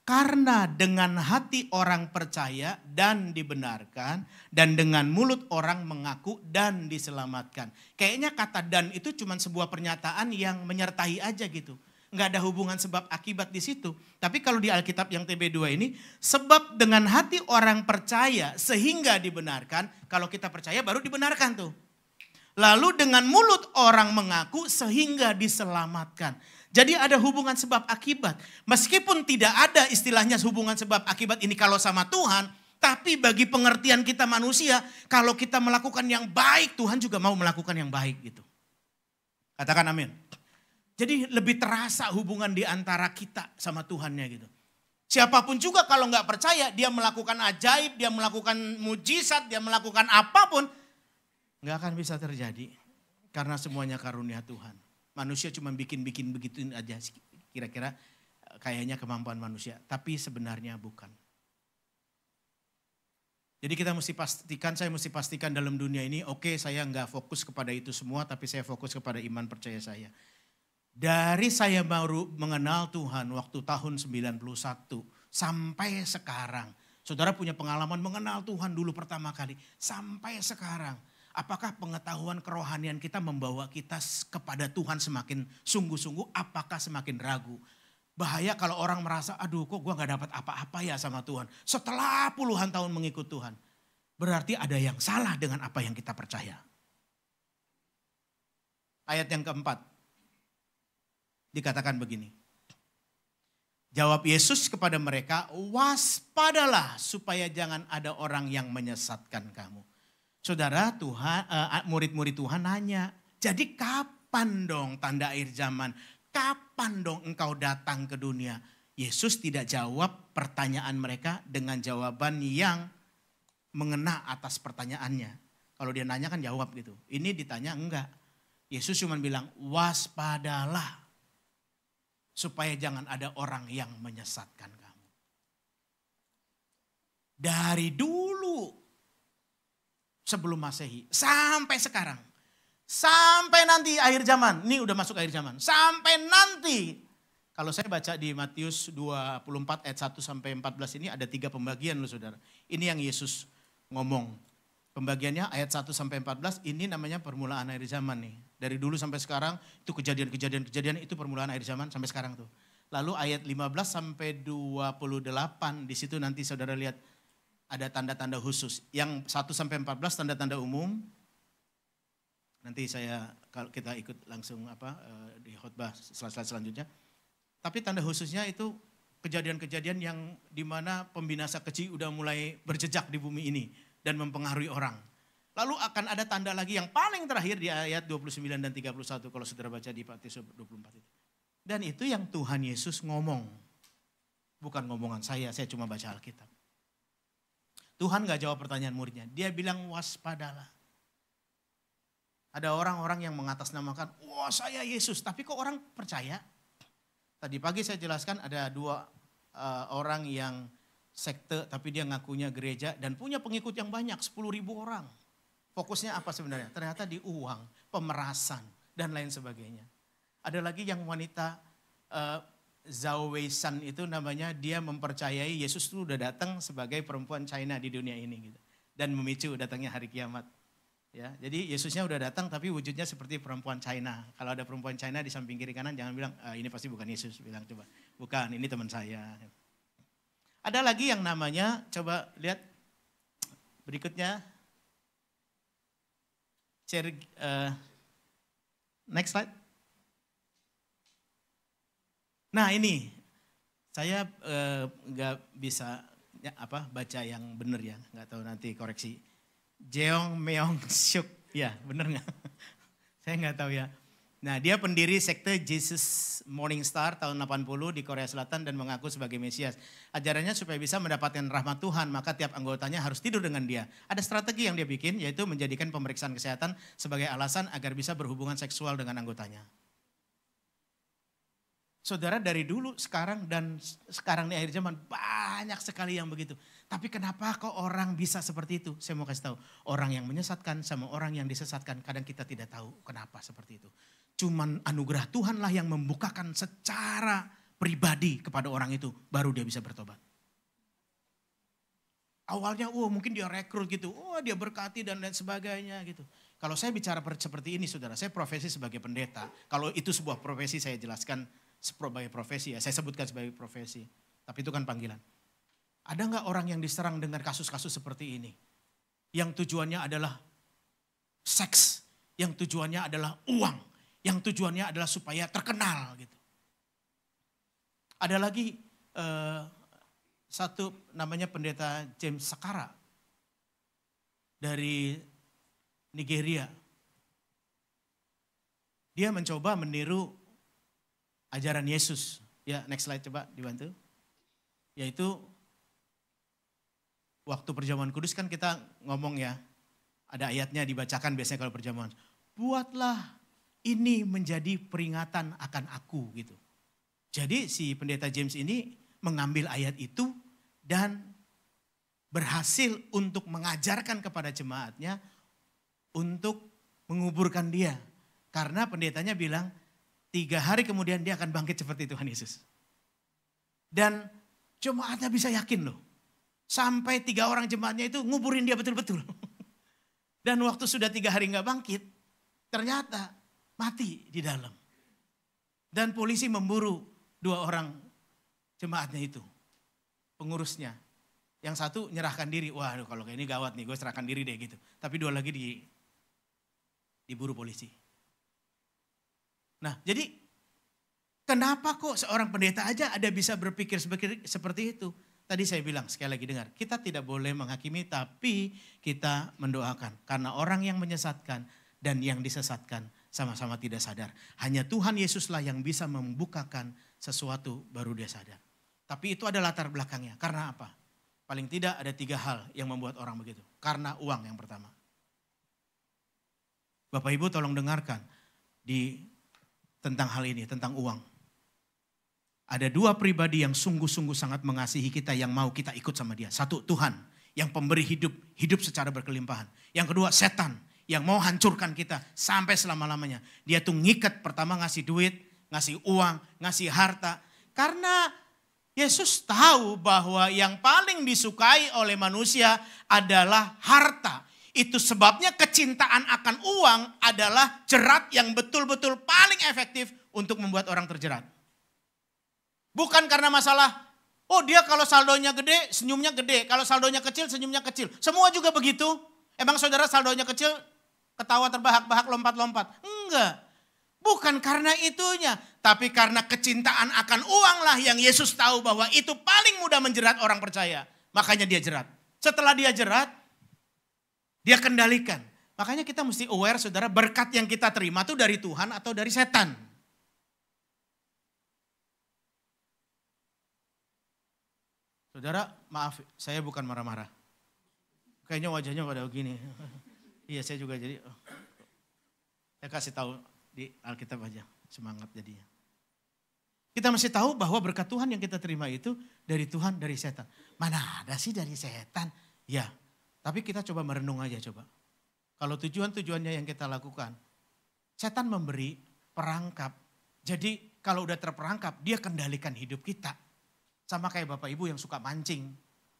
Karena dengan hati orang percaya dan dibenarkan dan dengan mulut orang mengaku dan diselamatkan. Kayaknya kata dan itu cuma sebuah pernyataan yang menyertai aja gitu. Nggak ada hubungan sebab akibat di situ. Tapi kalau di Alkitab yang TB2 ini, sebab dengan hati orang percaya sehingga dibenarkan, kalau kita percaya baru dibenarkan tuh. Lalu dengan mulut orang mengaku sehingga diselamatkan. Jadi ada hubungan sebab akibat. Meskipun tidak ada istilahnya hubungan sebab akibat ini kalau sama Tuhan. Tapi bagi pengertian kita manusia, kalau kita melakukan yang baik, Tuhan juga mau melakukan yang baik gitu. Katakan amin. Jadi lebih terasa hubungan di antara kita sama Tuhannya gitu. Siapapun juga kalau nggak percaya, dia melakukan ajaib, dia melakukan mujizat, dia melakukan apapun. Nggak akan bisa terjadi. Karena semuanya karunia Tuhan. Manusia cuma bikin-bikin begituin aja kira-kira kayaknya kemampuan manusia. Tapi sebenarnya bukan. Jadi kita mesti pastikan, saya mesti pastikan dalam dunia ini, oke, saya nggak fokus kepada itu semua, tapi saya fokus kepada iman percaya saya. Dari saya baru mengenal Tuhan waktu tahun 91 sampai sekarang. Saudara punya pengalaman mengenal Tuhan dulu pertama kali. Sampai sekarang. Apakah pengetahuan kerohanian kita membawa kita kepada Tuhan semakin sungguh-sungguh, apakah semakin ragu? Bahaya kalau orang merasa, aduh kok gue gak dapat apa-apa ya sama Tuhan. Setelah puluhan tahun mengikut Tuhan. Berarti ada yang salah dengan apa yang kita percaya. Ayat yang keempat. Dikatakan begini. Jawab Yesus kepada mereka, waspadalah supaya jangan ada orang yang menyesatkan kamu. Saudara, Tuhan, murid-murid Tuhan nanya, jadi kapan dong tanda akhir zaman? kapan dong engkau datang ke dunia? Yesus tidak jawab pertanyaan mereka dengan jawaban yang mengena atas pertanyaannya. Kalau dia nanya kan jawab gitu. Ini ditanya enggak. Yesus cuma bilang waspadalah. Supaya jangan ada orang yang menyesatkan kamu. Dari dulu sebelum Masehi sampai sekarang. Sampai nanti akhir zaman. Ini udah masuk akhir zaman. Sampai nanti. Kalau saya baca di Matius 24 ayat 1 sampai 14 ini ada 3 pembagian loh saudara. Ini yang Yesus ngomong. Pembagiannya ayat 1 sampai 14 ini namanya permulaan akhir zaman nih. Dari dulu sampai sekarang itu kejadian-kejadian itu permulaan akhir zaman sampai sekarang tuh. Lalu ayat 15 sampai 28 di situ nanti saudara lihat ada tanda-tanda khusus. Yang 1 sampai 14 tanda-tanda umum. Nanti kalau kita ikut langsung di khotbah selanjutnya. Tapi tanda khususnya itu kejadian-kejadian yang dimana pembinasa keji udah mulai berjejak di bumi ini dan mempengaruhi orang. Lalu akan ada tanda lagi yang paling terakhir di ayat 29 dan 31 kalau saudara baca di Matius 24 itu. Dan itu yang Tuhan Yesus ngomong. Bukan ngomongan saya cuma baca Alkitab. Tuhan gak jawab pertanyaan muridnya, dia bilang waspadalah. Ada orang-orang yang mengatasnamakan, wah saya Yesus, tapi kok orang percaya? Tadi pagi saya jelaskan ada 2 orang yang sekte tapi dia ngakunya gereja dan punya pengikut yang banyak 10.000 orang. Fokusnya apa sebenarnya? Ternyata di uang, pemerasan dan lain sebagainya. Ada lagi yang wanita Zhao Weishan itu namanya dia mempercayai Yesus itu udah datang sebagai perempuan China di dunia ini gitu. Dan memicu datangnya hari kiamat. Ya, jadi Yesusnya udah datang tapi wujudnya seperti perempuan China. Kalau ada perempuan China di samping kiri kanan jangan bilang ini pasti bukan Yesus. Bilang coba, bukan ini teman saya. Ada lagi yang namanya, coba lihat berikutnya. Next slide. Nah ini, saya nggak bisa baca yang benar ya, nggak tahu nanti koreksi. Jeong Meong Suk, ya bener nggak? Saya nggak tahu ya. Nah dia pendiri sekte Jesus Morning Star tahun 80 di Korea Selatan dan mengaku sebagai Mesias. Ajarannya supaya bisa mendapatkan rahmat Tuhan maka tiap anggotanya harus tidur dengan dia. Ada strategi yang dia bikin yaitu menjadikan pemeriksaan kesehatan sebagai alasan agar bisa berhubungan seksual dengan anggotanya. Saudara dari dulu sekarang di akhir zaman banyak sekali yang begitu. Tapi kenapa kok orang bisa seperti itu? Saya mau kasih tahu. Orang yang menyesatkan sama orang yang disesatkan kadang kita tidak tahu kenapa seperti itu. Cuman anugerah Tuhanlah yang membukakan secara pribadi kepada orang itu. Baru dia bisa bertobat. Awalnya mungkin dia rekrut gitu. Dia berkati dan lain sebagainya gitu. Kalau saya bicara seperti ini saudara. Saya profesi sebagai pendeta. Kalau itu sebuah profesi saya jelaskan sebagai profesi ya. Saya sebutkan sebagai profesi. Tapi itu kan panggilan. Ada nggak orang yang diserang dengan kasus-kasus seperti ini? Yang tujuannya adalah seks. Yang tujuannya adalah uang. Yang tujuannya adalah supaya terkenal gitu. Ada lagi satu namanya pendeta James Sakara. Dari Nigeria. Dia mencoba meniru ajaran Yesus. Ya next slide coba dibantu. Yaitu waktu perjamuan kudus kan kita ngomong ya, ada ayatnya dibacakan biasanya kalau perjamuan. Buatlah ini menjadi peringatan akan aku gitu. Jadi si pendeta James ini mengambil ayat itu dan berhasil untuk mengajarkan kepada jemaatnya untuk menguburkan dia. Karena pendetanya bilang 3 hari kemudian dia akan bangkit seperti Tuhan Yesus. Dan jemaatnya bisa yakin loh. Sampai 3 orang jemaatnya itu nguburin dia betul-betul. Dan waktu sudah 3 hari gak bangkit, ternyata mati di dalam. Dan polisi memburu 2 orang jemaatnya itu. Pengurusnya. Yang satu nyerahkan diri, wah kalau kayak ini gawat nih gue serahkan diri deh gitu. Tapi 2 lagi diburu polisi. Nah jadi kenapa kok seorang pendeta aja ada bisa berpikir seperti itu? Tadi saya bilang, sekali lagi dengar, kita tidak boleh menghakimi tapi kita mendoakan. Karena orang yang menyesatkan dan yang disesatkan sama-sama tidak sadar. Hanya Tuhan Yesuslah yang bisa membukakan sesuatu baru dia sadar. Tapi itu ada latar belakangnya. Karena apa? Paling tidak ada 3 hal yang membuat orang begitu. Karena uang yang pertama. Bapak Ibu tolong dengarkan tentang hal ini, tentang uang. Ada 2 pribadi yang sungguh-sungguh sangat mengasihi kita yang mau kita ikut sama dia. 1, Tuhan yang pemberi hidup secara berkelimpahan. Yang kedua, setan yang mau hancurkan kita sampai selama-lamanya. Dia tuh ngikat, pertama ngasih duit, ngasih uang, ngasih harta. Karena Yesus tahu bahwa yang paling disukai oleh manusia adalah harta. Itu sebabnya kecintaan akan uang adalah jerat yang betul-betul paling efektif untuk membuat orang terjerat. Bukan karena masalah, oh dia kalau saldonya gede, senyumnya gede. Kalau saldonya kecil, senyumnya kecil. Semua juga begitu. Emang saudara saldonya kecil, ketawa terbahak-bahak, lompat-lompat? Enggak. Bukan karena itunya, tapi karena kecintaan akan uang lah yang Yesus tahu bahwa itu paling mudah menjerat orang percaya. Makanya dia jerat. Setelah dia jerat, dia kendalikan. Makanya kita mesti aware saudara, berkat yang kita terima itu dari Tuhan atau dari setan. Saudara, maaf, saya bukan marah-marah. Kayaknya wajahnya pada begini. Iya, saya juga jadi, saya kasih tahu di Alkitab aja, semangat jadinya. Kita mesti tahu bahwa berkat Tuhan yang kita terima itu dari Tuhan, dari setan. Mana ada sih dari setan? Ya, tapi kita coba merenung aja coba. Kalau tujuannya yang kita lakukan, setan memberi perangkap. Jadi kalau udah terperangkap, dia kendalikan hidup kita. Sama kayak Bapak Ibu yang suka mancing.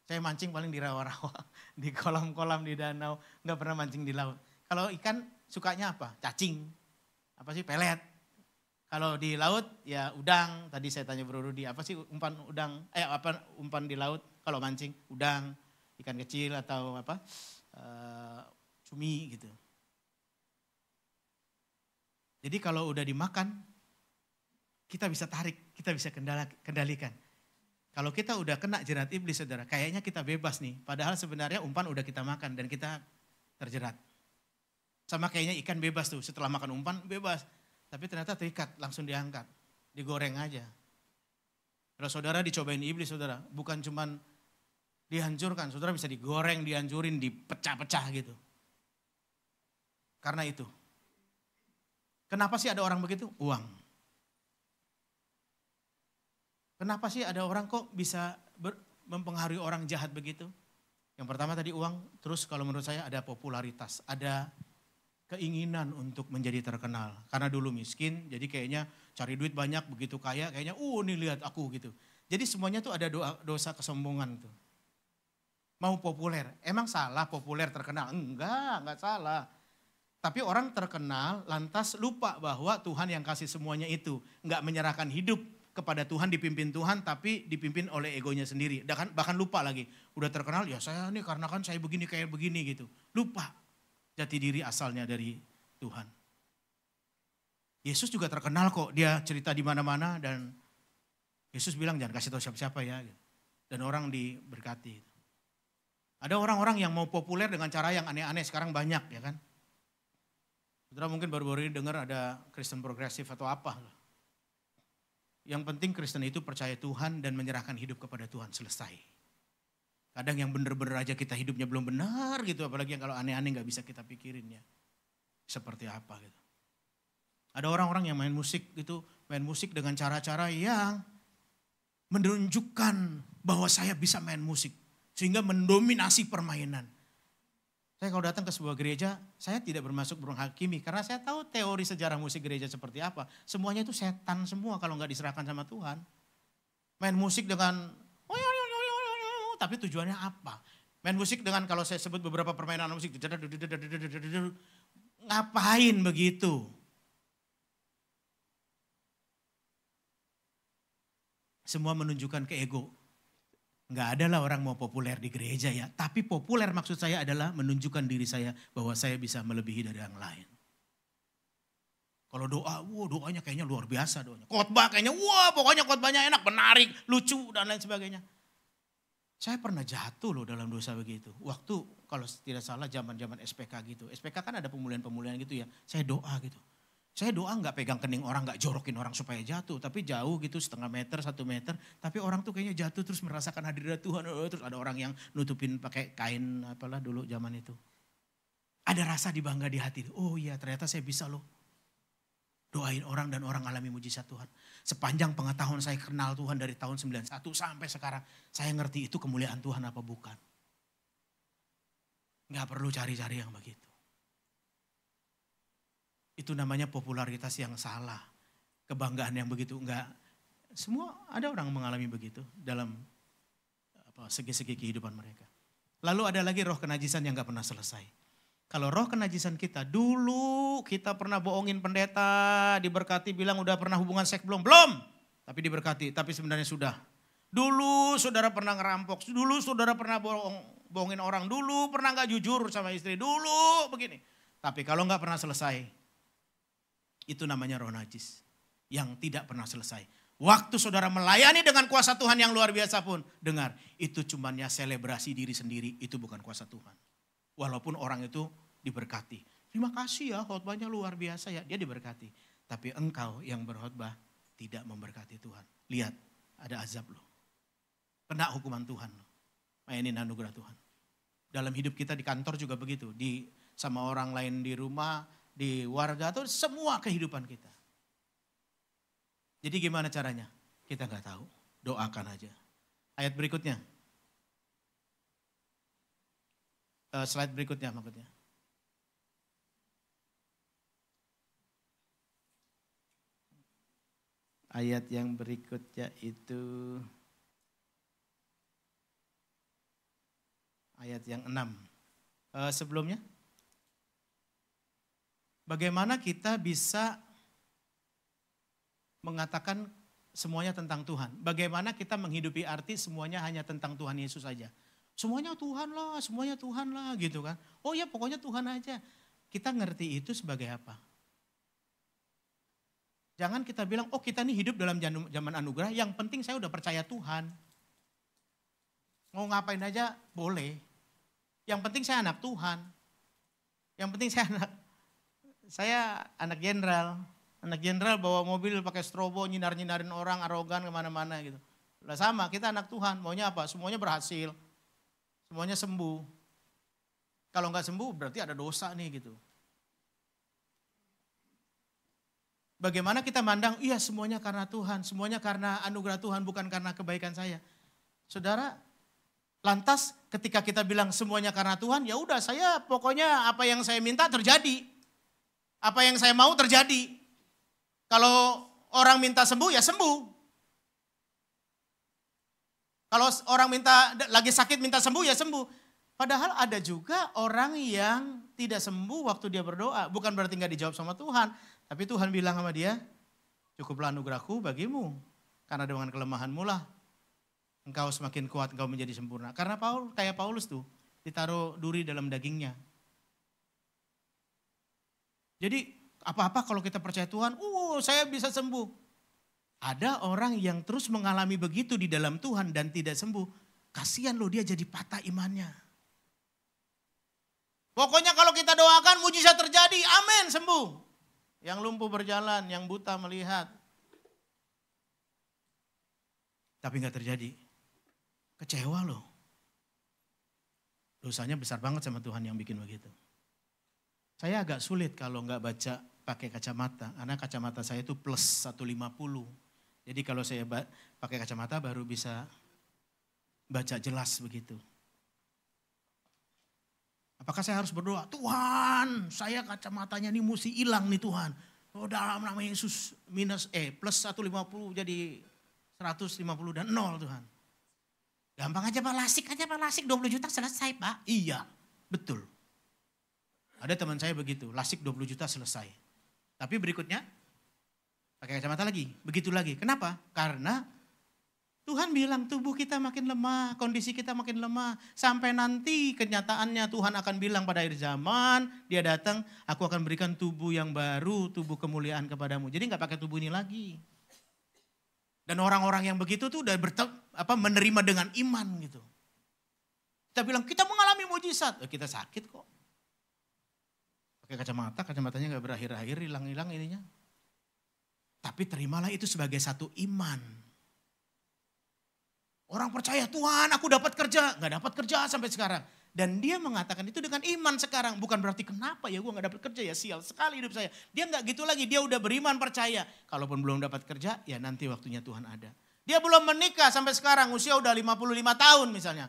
Saya mancing paling di rawa-rawa, di kolam-kolam, di danau. Nggak pernah mancing di laut. Kalau ikan sukanya apa? Cacing. Apa sih? Pelet. Kalau di laut ya udang. Tadi saya tanya Bro Rudi, apa sih umpan udang? Umpan di laut kalau mancing? Udang, ikan kecil atau apa? Cumi gitu. Jadi kalau udah dimakan, kita bisa tarik, kita bisa kendalikan. Kalau kita udah kena jerat iblis saudara, kayaknya kita bebas nih. Padahal sebenarnya umpan udah kita makan dan kita terjerat. Sama kayaknya ikan bebas tuh, setelah makan umpan bebas. Tapi ternyata terikat, langsung diangkat. Digoreng aja. Kalau saudara dicobain iblis saudara, bukan cuman dihancurkan. Saudara bisa digoreng, dihancurin, dipecah-pecah gitu. Karena itu. Kenapa sih ada orang begitu? Uang. Kenapa sih ada orang kok bisa mempengaruhi orang jahat begitu? Yang pertama tadi uang, terus kalau menurut saya ada popularitas, ada keinginan untuk menjadi terkenal. Karena dulu miskin, jadi kayaknya cari duit banyak, begitu kaya, kayaknya nih lihat aku gitu. Jadi semuanya tuh ada dosa kesombongan tuh. Mau populer, emang salah populer terkenal? Enggak salah. Tapi orang terkenal lantas lupa bahwa Tuhan yang kasih semuanya itu. Enggak menyerahkan hidup kepada Tuhan, dipimpin Tuhan tapi dipimpin oleh egonya sendiri. Bahkan lupa lagi, udah terkenal ya saya nih karena kan saya begini kayak begini gitu. Lupa. Jati diri asalnya dari Tuhan. Yesus juga terkenal kok, dia cerita di mana-mana dan Yesus bilang jangan kasih tahu siapa-siapa ya. Dan orang diberkati. Ada orang-orang yang mau populer dengan cara yang aneh-aneh sekarang banyak ya kan. Saudara mungkin baru-baru ini dengar ada Kristen progresif atau apa. Yang penting Kristen itu percaya Tuhan dan menyerahkan hidup kepada Tuhan, selesai. Kadang yang benar-benar aja kita hidupnya belum benar gitu, apalagi yang kalau aneh-aneh gak bisa kita pikirin ya. Seperti apa gitu. Ada orang-orang yang main musik gitu, main musik dengan cara-cara yang menunjukkan bahwa saya bisa main musik. Sehingga mendominasi permainan. Saya kalau datang ke sebuah gereja, saya tidak bermaksud menghakimi. Karena saya tahu teori sejarah musik gereja seperti apa. Semuanya itu setan semua kalau gak diserahkan sama Tuhan. Main musik dengan tapi tujuannya apa? Main musik dengan kalau saya sebut beberapa permainan musik. Ngapain begitu? Semua menunjukkan ke ego. Nggak ada lah orang mau populer di gereja ya. Tapi populer maksud saya adalah menunjukkan diri saya bahwa saya bisa melebihi dari yang lain. Kalau doa, doanya kayaknya luar biasa doanya. Khotbah kayaknya, pokoknya khotbahnya enak, menarik, lucu dan lain sebagainya. Saya pernah jatuh loh dalam dosa begitu. Waktu kalau tidak salah zaman-zaman SPK gitu. SPK kan ada pemulihan-pemulihan gitu ya. Saya doa gitu. Saya doa nggak pegang kening orang, nggak jorokin orang supaya jatuh. Tapi jauh gitu, 1,5 meter, 1 meter. Tapi orang tuh kayaknya jatuh terus merasakan hadirat Tuhan. Terus ada orang yang nutupin pakai kain apalah dulu zaman itu. Ada rasa dibangga di hati. Oh iya ternyata saya bisa loh. Doain orang dan orang alami mujizat Tuhan. Sepanjang pengetahuan saya kenal Tuhan dari tahun 91 sampai sekarang. Saya ngerti itu kemuliaan Tuhan apa bukan. Nggak perlu cari-cari yang begitu. Itu namanya popularitas yang salah. Kebanggaan yang begitu enggak. Semua ada orang mengalami begitu dalam segi-segi kehidupan mereka. Lalu ada lagi roh kenajisan yang enggak pernah selesai. Kalau roh kenajisan kita, dulu kita pernah bohongin pendeta, diberkati bilang udah pernah hubungan seks belum? Belum. Tapi diberkati, tapi sebenarnya sudah. Dulu saudara pernah ngerampok, dulu saudara pernah bohongin orang, dulu pernah enggak jujur sama istri, dulu begini. Tapi kalau enggak pernah selesai, itu namanya roh najis yang tidak pernah selesai. Waktu saudara melayani dengan kuasa Tuhan yang luar biasa pun, dengar, itu cumannya selebrasi diri sendiri, itu bukan kuasa Tuhan. Walaupun orang itu diberkati. Terima kasih ya, khotbahnya luar biasa ya, dia diberkati. Tapi engkau yang berkhotbah tidak memberkati Tuhan. Lihat, ada azab loh. Kena hukuman Tuhan loh. Mainin anugerah Tuhan. Dalam hidup kita di kantor juga begitu, sama orang lain di rumah, di warga atau semua kehidupan kita. Jadi gimana caranya? Kita nggak tahu. Doakan aja. Ayat berikutnya. Slide berikutnya maksudnya. Ayat yang berikutnya itu ayat yang 6. Sebelumnya. Bagaimana kita bisa mengatakan semuanya tentang Tuhan? Bagaimana kita menghidupi arti semuanya hanya tentang Tuhan Yesus saja? Semuanya Tuhan lah gitu kan. Oh ya pokoknya Tuhan aja. Kita ngerti itu sebagai apa? Jangan kita bilang, oh kita nih hidup dalam zaman anugerah, yang penting saya udah percaya Tuhan. Mau ngapain aja boleh. Yang penting saya anak Tuhan. Yang penting saya anak jenderal. Anak jenderal bawa mobil pakai strobo, nyinar-nyinarin orang, arogan kemana-mana gitu. Lah sama, kita anak Tuhan, maunya apa? Semuanya berhasil, semuanya sembuh. Kalau nggak sembuh berarti ada dosa nih gitu. Bagaimana kita mandang, iya semuanya karena Tuhan, semuanya karena anugerah Tuhan, bukan karena kebaikan saya. Saudara, lantas ketika kita bilang semuanya karena Tuhan, ya udah saya pokoknya apa yang saya minta terjadi. Apa yang saya mau terjadi. Kalau orang minta sembuh ya sembuh. Kalau orang lagi sakit minta sembuh ya sembuh. Padahal ada juga orang yang tidak sembuh waktu dia berdoa. Bukan berarti gak dijawab sama Tuhan. Tapi Tuhan bilang sama dia, cukuplah anugerahku bagimu. Karena dengan kelemahanmu lah engkau semakin kuat, engkau menjadi sempurna. Karena kayak Paulus tuh ditaruh duri dalam dagingnya. Jadi apa-apa kalau kita percaya Tuhan, saya bisa sembuh. Ada orang yang terus mengalami begitu di dalam Tuhan dan tidak sembuh. Kasihan loh dia jadi patah imannya. Pokoknya kalau kita doakan mujizat terjadi, amin sembuh. Yang lumpuh berjalan, yang buta melihat. Tapi gak terjadi. Kecewa loh. Dosanya besar banget sama Tuhan yang bikin begitu. Saya agak sulit kalau nggak baca pakai kacamata, karena kacamata saya itu plus 150. Jadi kalau saya pakai kacamata baru bisa baca jelas begitu. Apakah saya harus berdoa, Tuhan saya kacamatanya ini mesti hilang nih Tuhan. Oh dalam nama Yesus plus 150 jadi 150 dan 0 Tuhan. Gampang aja Pak, lasik 20 juta selesai Pak. Iya betul. Ada teman saya begitu, lasik 20 juta selesai. Tapi berikutnya pakai kacamata lagi, begitu lagi. Kenapa? Karena Tuhan bilang tubuh kita makin lemah, kondisi kita makin lemah. Sampai nanti kenyataannya Tuhan akan bilang pada akhir zaman, dia datang, aku akan berikan tubuh yang baru, tubuh kemuliaan kepadamu. Jadi gak pakai tubuh ini lagi. Dan orang-orang yang begitu tuh udah menerima dengan iman gitu. Kita bilang kita mengalami mujizat, kita sakit kok. Pakai kacamata, kacamatanya nggak berakhir-akhir, hilang-hilang ininya. Tapi terimalah itu sebagai satu iman. Orang percaya, Tuhan aku dapat kerja. Nggak dapat kerja sampai sekarang. Dan dia mengatakan itu dengan iman sekarang. Bukan berarti kenapa ya gue nggak dapat kerja ya, sial sekali hidup saya. Dia nggak gitu lagi, dia udah beriman percaya. Kalaupun belum dapat kerja, ya nanti waktunya Tuhan ada. Dia belum menikah sampai sekarang, usia udah 55 tahun misalnya.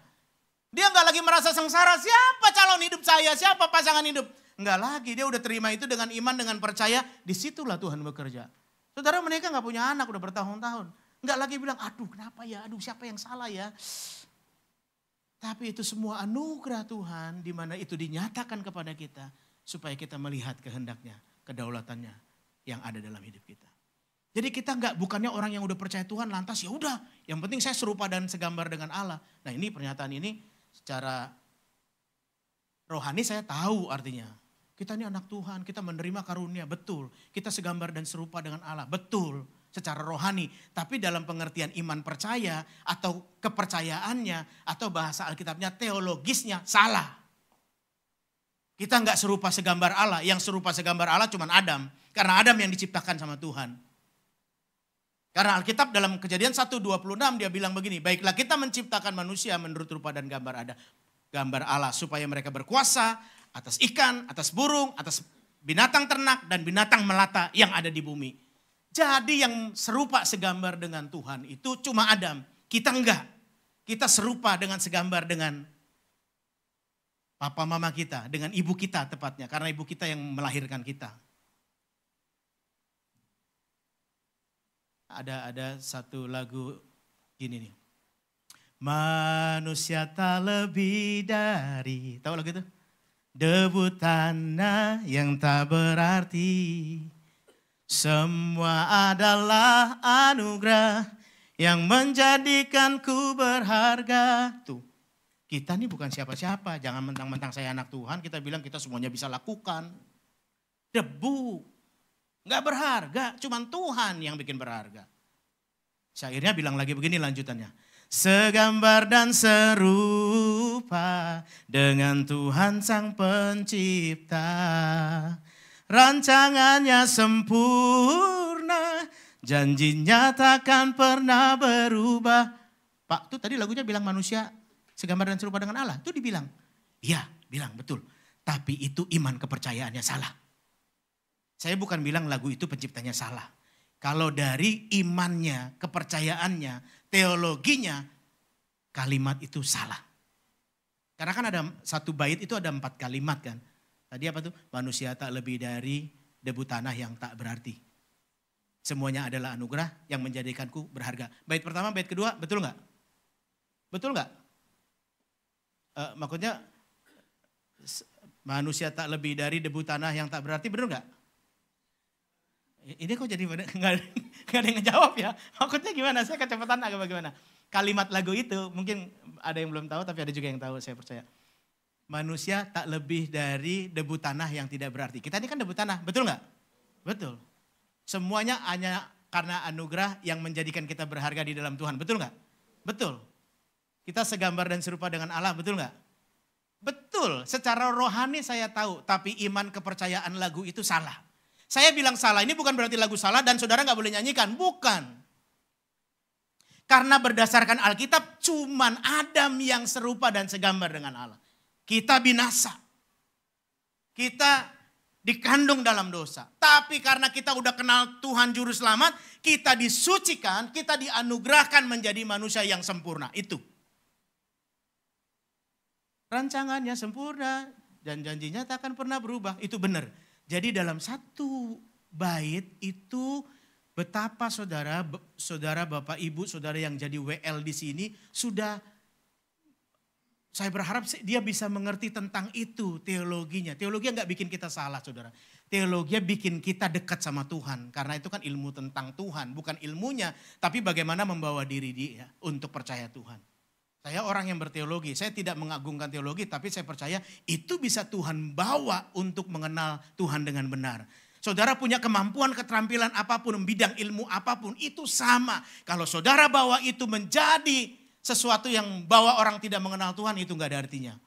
Dia nggak lagi merasa sengsara, siapa calon hidup saya, siapa pasangan hidup. Nggak lagi, dia udah terima itu dengan iman, dengan percaya. Disitulah Tuhan bekerja. Saudara menikah nggak punya anak, udah bertahun-tahun. Nggak lagi bilang, aduh kenapa ya, aduh siapa yang salah ya. Tapi itu semua anugerah Tuhan, di mana itu dinyatakan kepada kita. Supaya kita melihat kehendaknya, kedaulatannya yang ada dalam hidup kita. Jadi kita bukannya orang yang udah percaya Tuhan lantas ya udah, yang penting saya serupa dan segambar dengan Allah. Nah ini pernyataan ini secara rohani saya tahu artinya. Kita ini anak Tuhan, kita menerima karunia, betul. Kita segambar dan serupa dengan Allah, betul. Secara rohani, tapi dalam pengertian iman percaya atau kepercayaannya atau bahasa Alkitabnya teologisnya salah. Kita nggak serupa segambar Allah, yang serupa segambar Allah cuma Adam. Karena Adam yang diciptakan sama Tuhan. Karena Alkitab dalam Kejadian 1:26 dia bilang begini, baiklah kita menciptakan manusia menurut rupa dan gambar Allah supaya mereka berkuasa atas ikan, atas burung, atas binatang ternak dan binatang melata yang ada di bumi. Jadi yang serupa segambar dengan Tuhan itu cuma Adam. Kita enggak. Kita serupa dengan segambar dengan papa mama kita, dengan ibu kita tepatnya. Karena ibu kita yang melahirkan kita. Ada satu lagu gini nih. Manusia tak lebih dari, tahu lagu itu? Debu tanah yang tak berarti. Semua adalah anugerah yang menjadikanku berharga. Tuh, kita nih bukan siapa-siapa. Jangan mentang-mentang saya anak Tuhan, kita bilang kita semuanya bisa lakukan. Debu, gak berharga, cuman Tuhan yang bikin berharga. Syairnya bilang lagi begini lanjutannya. Segambar dan serupa dengan Tuhan Sang Pencipta. Rancangannya sempurna, janjinya takkan pernah berubah. Pak, tuh tadi lagunya bilang manusia segambar dan serupa dengan Allah. Itu dibilang. Iya, bilang betul. Tapi itu iman kepercayaannya salah. Saya bukan bilang lagu itu penciptanya salah. Kalau dari imannya, kepercayaannya, teologinya, kalimat itu salah. Karena kan ada satu bait itu ada 4 kalimat kan. Tadi apa tuh? Manusia tak lebih dari debu tanah yang tak berarti. Semuanya adalah anugerah yang menjadikanku berharga. Bait pertama, bait kedua, betul nggak? Betul nggak? Maksudnya manusia tak lebih dari debu tanah yang tak berarti, betul nggak? Ini kok jadi nggak ada yang ngejawab ya? Maksudnya gimana? Saya kecepatan agak bagaimana? Kalimat lagu itu mungkin ada yang belum tahu tapi ada juga yang tahu, saya percaya. Manusia tak lebih dari debu tanah yang tidak berarti. Kita ini kan debu tanah, betul nggak? Betul. Semuanya hanya karena anugerah yang menjadikan kita berharga di dalam Tuhan, betul nggak? Betul. Kita segambar dan serupa dengan Allah, betul nggak? Betul. Secara rohani saya tahu, tapi iman kepercayaan lagu itu salah. Saya bilang salah, ini bukan berarti lagu salah dan saudara nggak boleh nyanyikan, bukan. Karena berdasarkan Alkitab cuman Adam yang serupa dan segambar dengan Allah. Kita binasa. Kita dikandung dalam dosa. Tapi karena kita udah kenal Tuhan Juru Selamat, kita disucikan, kita dianugerahkan menjadi manusia yang sempurna. Itu. Rancangannya sempurna dan janjinya tak akan pernah berubah. Itu benar. Jadi dalam satu bait itu betapa saudara, Bapak, Ibu, saudara yang jadi WL di sini sudah, saya berharap dia bisa mengerti tentang itu teologinya. Teologi nggak bikin kita salah saudara. Teologi bikin kita dekat sama Tuhan. Karena itu kan ilmu tentang Tuhan. Bukan ilmunya, tapi bagaimana membawa diri dia untuk percaya Tuhan. Saya orang yang berteologi, saya tidak mengagungkan teologi, tapi saya percaya itu bisa Tuhan bawa untuk mengenal Tuhan dengan benar. Saudara punya kemampuan, keterampilan apapun, bidang ilmu apapun, itu sama. Kalau saudara bawa itu menjadi sesuatu yang bawa orang tidak mengenal Tuhan, itu gak ada artinya.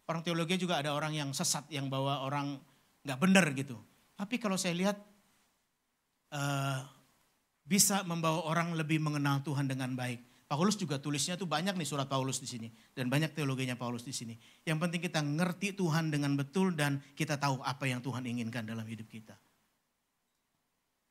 Orang teologi juga ada orang yang sesat, yang bawa orang nggak benar gitu. Tapi kalau saya lihat bisa membawa orang lebih mengenal Tuhan dengan baik. Paulus juga tulisnya tuh banyak nih surat Paulus di sini dan banyak teologinya Paulus di sini. Yang penting kita ngerti Tuhan dengan betul dan kita tahu apa yang Tuhan inginkan dalam hidup kita.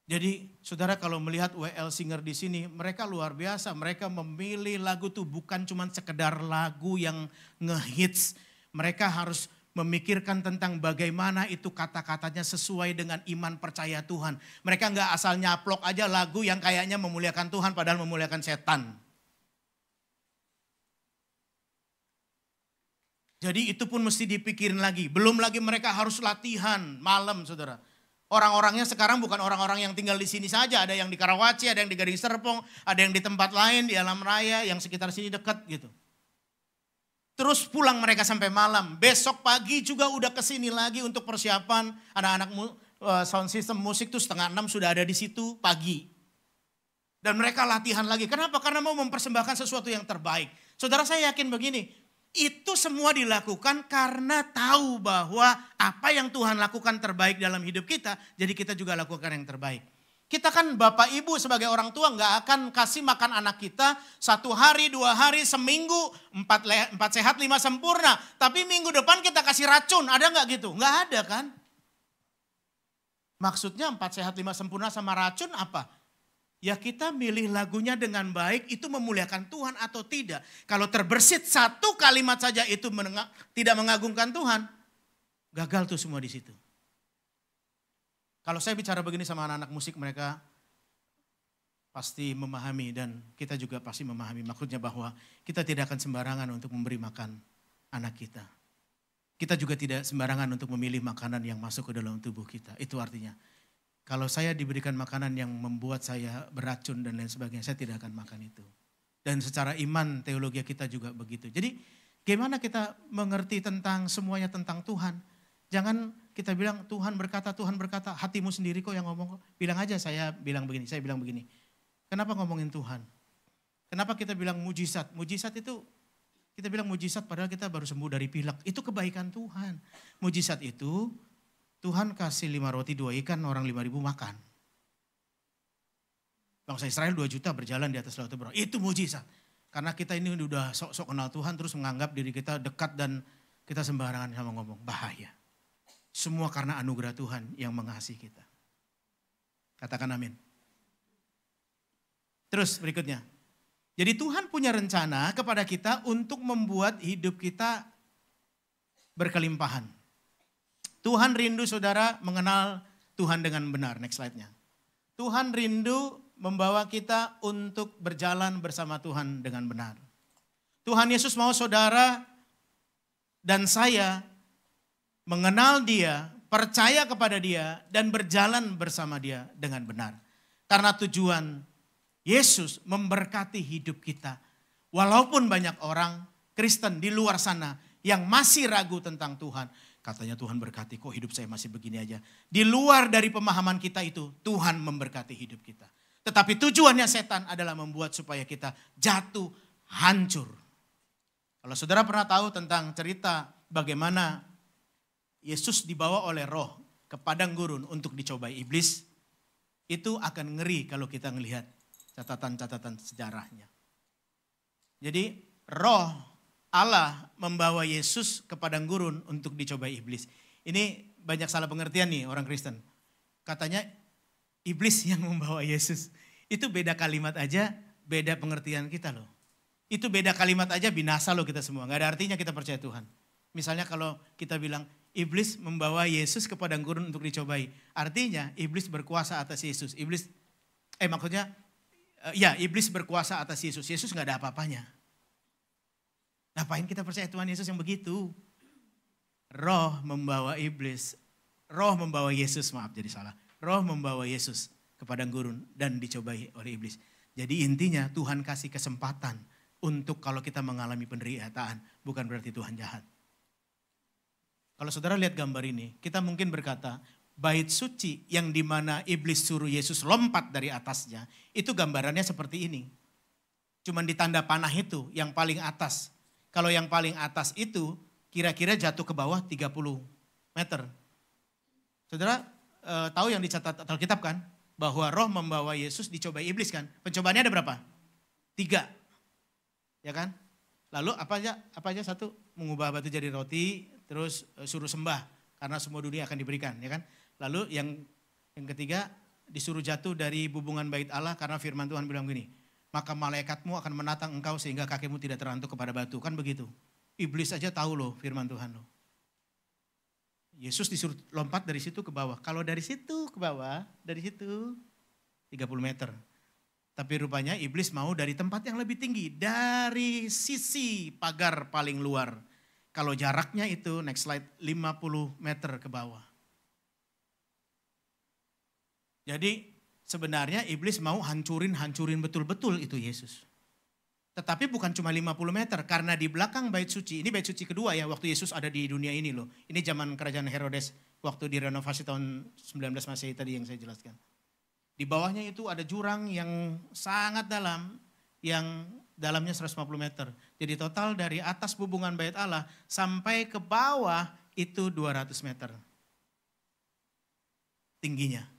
Jadi saudara kalau melihat W.L. Singer di sini, mereka luar biasa. Mereka memilih lagu tuh bukan cuma sekedar lagu yang ngehits. Mereka harus memikirkan tentang bagaimana itu kata-katanya sesuai dengan iman percaya Tuhan. Mereka nggak asal nyaplok aja lagu yang kayaknya memuliakan Tuhan padahal memuliakan setan. Jadi itu pun mesti dipikirin lagi. Belum lagi mereka harus latihan malam saudara. Orang-orangnya sekarang bukan orang-orang yang tinggal di sini saja. Ada yang di Karawaci, ada yang di Gading Serpong, ada yang di tempat lain, di Alam Raya, yang sekitar sini dekat gitu. Terus pulang mereka sampai malam. Besok pagi juga udah kesini lagi untuk persiapan. Anak-anak sound system musik tuh 5:30 sudah ada di situ pagi. Dan mereka latihan lagi. Kenapa? Karena mau mempersembahkan sesuatu yang terbaik. Saudara saya yakin begini. Itu semua dilakukan karena tahu bahwa apa yang Tuhan lakukan terbaik dalam hidup kita, jadi kita juga lakukan yang terbaik. Kita kan bapak ibu sebagai orang tua nggak akan kasih makan anak kita 1 hari, 2 hari, seminggu, 4 sehat 5 sempurna. Tapi minggu depan kita kasih racun, ada nggak gitu? Nggak ada kan? Maksudnya 4 sehat 5 sempurna sama racun apa? Ya kita milih lagunya dengan baik itu memuliakan Tuhan atau tidak. Kalau terbersit 1 kalimat saja itu tidak mengagungkan Tuhan. Gagal tuh semua di situ. Kalau saya bicara begini sama anak-anak musik mereka pasti memahami dan kita juga pasti memahami. Maksudnya bahwa kita tidak akan sembarangan untuk memberi makan anak kita. Kita juga tidak sembarangan untuk memilih makanan yang masuk ke dalam tubuh kita. Itu artinya. Kalau saya diberikan makanan yang membuat saya beracun dan lain sebagainya, saya tidak akan makan itu. Dan secara iman teologi kita juga begitu. Jadi gimana kita mengerti tentang semuanya tentang Tuhan. Jangan kita bilang Tuhan berkata, hatimu sendiri kok yang ngomong. Bilang aja saya bilang begini. Kenapa ngomongin Tuhan? Kenapa kita bilang mujizat? Mujizat itu kita bilang mujizat padahal kita baru sembuh dari pilek. Itu kebaikan Tuhan. Mujizat itu Tuhan kasih 5 roti 2 ikan, orang 5.000 makan. Bangsa Israel 2 juta berjalan di atas laut Teberau. Itu mujizat. Karena kita ini udah sok-sok kenal Tuhan terus menganggap diri kita dekat dan kita sembarangan sama ngomong. Bahaya. Semua karena anugerah Tuhan yang mengasihi kita. Katakan amin. Terus berikutnya. Jadi Tuhan punya rencana kepada kita untuk membuat hidup kita berkelimpahan. Tuhan rindu saudara mengenal Tuhan dengan benar. Next slide-nya. Tuhan rindu membawa kita untuk berjalan bersama Tuhan dengan benar. Tuhan Yesus mau saudara dan saya mengenal Dia, percaya kepada Dia, dan berjalan bersama Dia dengan benar. Karena tujuan Yesus memberkati hidup kita. Walaupun banyak orang Kristen di luar sana yang masih ragu tentang Tuhan. Katanya Tuhan berkati, kok hidup saya masih begini aja. Di luar dari pemahaman kita itu, Tuhan memberkati hidup kita. Tetapi tujuannya setan adalah membuat supaya kita jatuh, hancur. Kalau saudara pernah tahu tentang cerita bagaimana Yesus dibawa oleh roh ke padang gurun untuk dicobai iblis, itu akan ngeri kalau kita melihat catatan-catatan sejarahnya. Jadi roh Allah membawa Yesus ke padang gurun untuk dicobai iblis. Ini banyak salah pengertian nih orang Kristen. Katanya iblis yang membawa Yesus. Itu beda kalimat aja, beda pengertian kita loh. Itu beda kalimat aja binasa loh kita semua. Gak ada artinya kita percaya Tuhan. Misalnya kalau kita bilang iblis membawa Yesus ke padang gurun untuk dicobai. Artinya iblis berkuasa atas Yesus. Iblis berkuasa atas Yesus. Yesus gak ada apa-apanya. Ngapain kita percaya Tuhan Yesus yang begitu? Roh membawa Yesus ke padang gurun dan dicobai oleh iblis. Jadi intinya Tuhan kasih kesempatan untuk kalau kita mengalami penderitaan, bukan berarti Tuhan jahat. Kalau saudara lihat gambar ini, kita mungkin berkata, bait suci yang dimana iblis suruh Yesus lompat dari atasnya, itu gambarannya seperti ini. Cuman di tanda panah itu yang paling atas. Kalau yang paling atas itu kira-kira jatuh ke bawah 30 meter. Saudara tahu yang dicatat Alkitab kan? Bahwa roh membawa Yesus dicobai iblis kan? Pencobaannya ada berapa? 3. Ya kan? Lalu apa aja satu? Mengubah batu jadi roti, terus suruh sembah. Karena semua dunia akan diberikan, ya kan? Lalu yang ketiga, disuruh jatuh dari bubungan bait Allah karena firman Tuhan bilang gini, maka malaikatmu akan menatang engkau sehingga kakimu tidak terantuk kepada batu. Kan begitu. Iblis aja tahu loh firman Tuhan loh. Yesus disuruh lompat dari situ ke bawah. Kalau dari situ ke bawah, dari situ 30 meter. Tapi rupanya iblis mau dari tempat yang lebih tinggi, dari sisi pagar paling luar. Kalau jaraknya itu, next slide, 50 meter ke bawah. Jadi sebenarnya iblis mau hancurin betul-betul itu Yesus. Tetapi bukan cuma 50 meter, karena di belakang bait suci, ini bait suci kedua ya waktu Yesus ada di dunia ini loh. Ini zaman kerajaan Herodes, waktu direnovasi tahun 19 Masehi tadi yang saya jelaskan. Di bawahnya itu ada jurang yang sangat dalam, yang dalamnya 150 meter. Jadi total dari atas bubungan bait Allah sampai ke bawah itu 200 meter tingginya.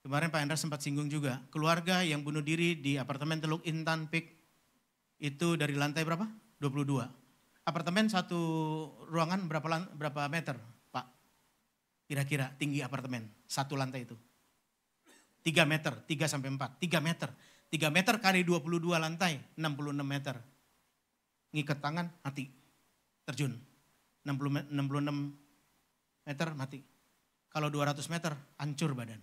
Kemarin Pak Hendra sempat singgung juga, keluarga yang bunuh diri di apartemen Teluk Intan Peak itu dari lantai berapa? 22. Apartemen satu ruangan berapa meter Pak? Kira-kira tinggi apartemen satu lantai itu. 3 meter, 3 sampai 4, 3 meter. 3 meter kali 22 lantai, 66 meter. Ngikat tangan, mati. Terjun. 66 meter, mati. Kalau 200 meter, hancur badan.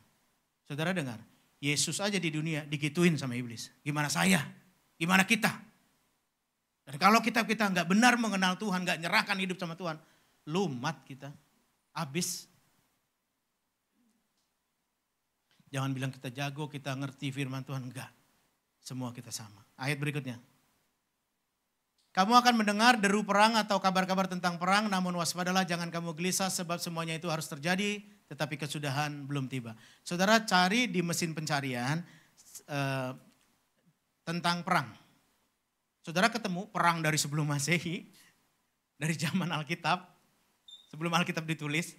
Saudara dengar, Yesus aja di dunia digituin sama iblis. Gimana saya? Gimana kita? Dan kalau kita nggak benar mengenal Tuhan, nggak nyerahkan hidup sama Tuhan, lumat kita, habis. Jangan bilang kita jago, kita ngerti firman Tuhan, enggak. Semua kita sama. Ayat berikutnya. Kamu akan mendengar deru perang atau kabar-kabar tentang perang, namun waspadalah, jangan kamu gelisah sebab semuanya itu harus terjadi, tetapi kesudahan belum tiba. Saudara cari di mesin pencarian tentang perang. Saudara ketemu perang dari sebelum Masehi, dari zaman Alkitab, sebelum Alkitab ditulis,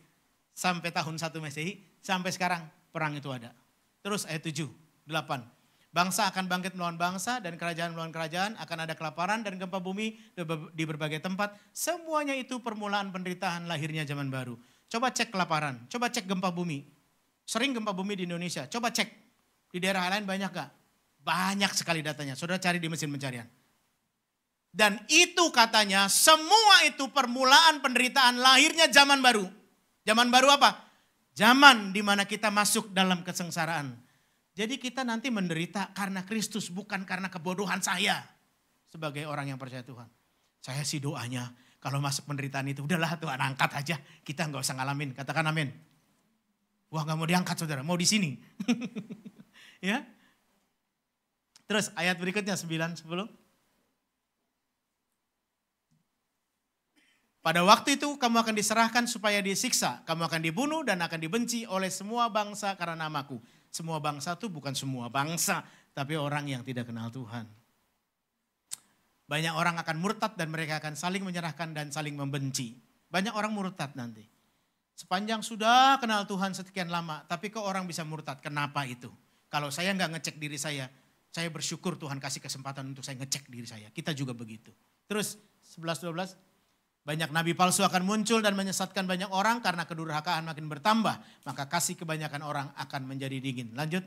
sampai tahun 1 Masehi, sampai sekarang perang itu ada. Terus ayat 7, 8. Bangsa akan bangkit melawan bangsa dan kerajaan melawan kerajaan, akan ada kelaparan dan gempa bumi di berbagai tempat. Semuanya itu permulaan penderitaan lahirnya zaman baru. Coba cek kelaparan, coba cek gempa bumi. Sering gempa bumi di Indonesia, coba cek. Di daerah lain banyak gak? Banyak sekali datanya, saudara cari di mesin pencarian. Dan itu katanya semua itu permulaan penderitaan lahirnya zaman baru. Zaman baru apa? Zaman di mana kita masuk dalam kesengsaraan. Jadi kita nanti menderita karena Kristus, bukan karena kebodohan saya sebagai orang yang percaya Tuhan. Saya sih doanya kalau masuk penderitaan itu udahlah Tuhan angkat aja, kita nggak usah ngalamin. Katakan amin. Wah nggak mau diangkat saudara, mau di sini. Ya. Terus ayat berikutnya 9, 10. Pada waktu itu kamu akan diserahkan supaya disiksa. Kamu akan dibunuh dan akan dibenci oleh semua bangsa karena namaku. Semua bangsa itu bukan semua bangsa, tapi orang yang tidak kenal Tuhan. Banyak orang akan murtad dan mereka akan saling menyerahkan dan saling membenci. Banyak orang murtad nanti. Sepanjang sudah kenal Tuhan sekian lama, tapi kok orang bisa murtad? Kenapa itu? Kalau saya nggak ngecek diri saya bersyukur Tuhan kasih kesempatan untuk saya ngecek diri saya. Kita juga begitu. Terus 11-12. Banyak nabi palsu akan muncul dan menyesatkan banyak orang karena kedurhakaan makin bertambah. Maka kasih kebanyakan orang akan menjadi dingin. Lanjut.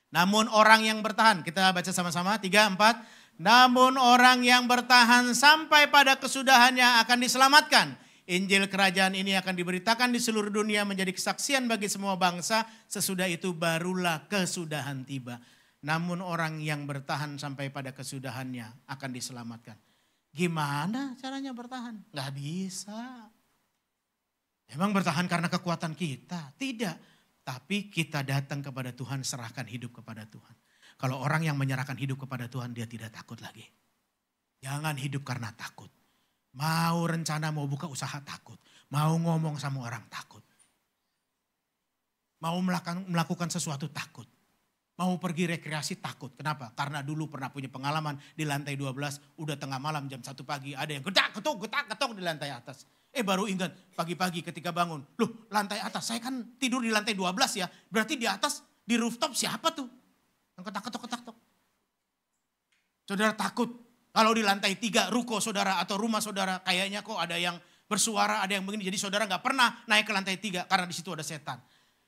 Namun orang yang bertahan, kita baca sama-sama 3, 4. Namun orang yang bertahan sampai pada kesudahannya akan diselamatkan. Injil kerajaan ini akan diberitakan di seluruh dunia menjadi kesaksian bagi semua bangsa. Sesudah itu barulah kesudahan tiba. Namun orang yang bertahan sampai pada kesudahannya akan diselamatkan. Gimana caranya bertahan? Gak bisa. Emang bertahan karena kekuatan kita? Tidak. Tapi kita datang kepada Tuhan, serahkan hidup kepada Tuhan. Kalau orang yang menyerahkan hidup kepada Tuhan, dia tidak takut lagi. Jangan hidup karena takut. Mau rencana, mau buka usaha takut. Mau ngomong sama orang takut. Mau melakukan sesuatu takut. Mau pergi rekreasi takut. Kenapa? Karena dulu pernah punya pengalaman di lantai 12, udah tengah malam jam 1 pagi, ada yang getak-getok di lantai atas. Baru ingat pagi-pagi ketika bangun, loh lantai atas, saya kan tidur di lantai 12 ya, berarti di atas, di rooftop siapa tuh? Yang ketak-ketok. Saudara takut, kalau di lantai 3 ruko saudara atau rumah saudara, kayaknya kok ada yang bersuara, ada yang begini, jadi saudara gak pernah naik ke lantai 3 karena di situ ada setan.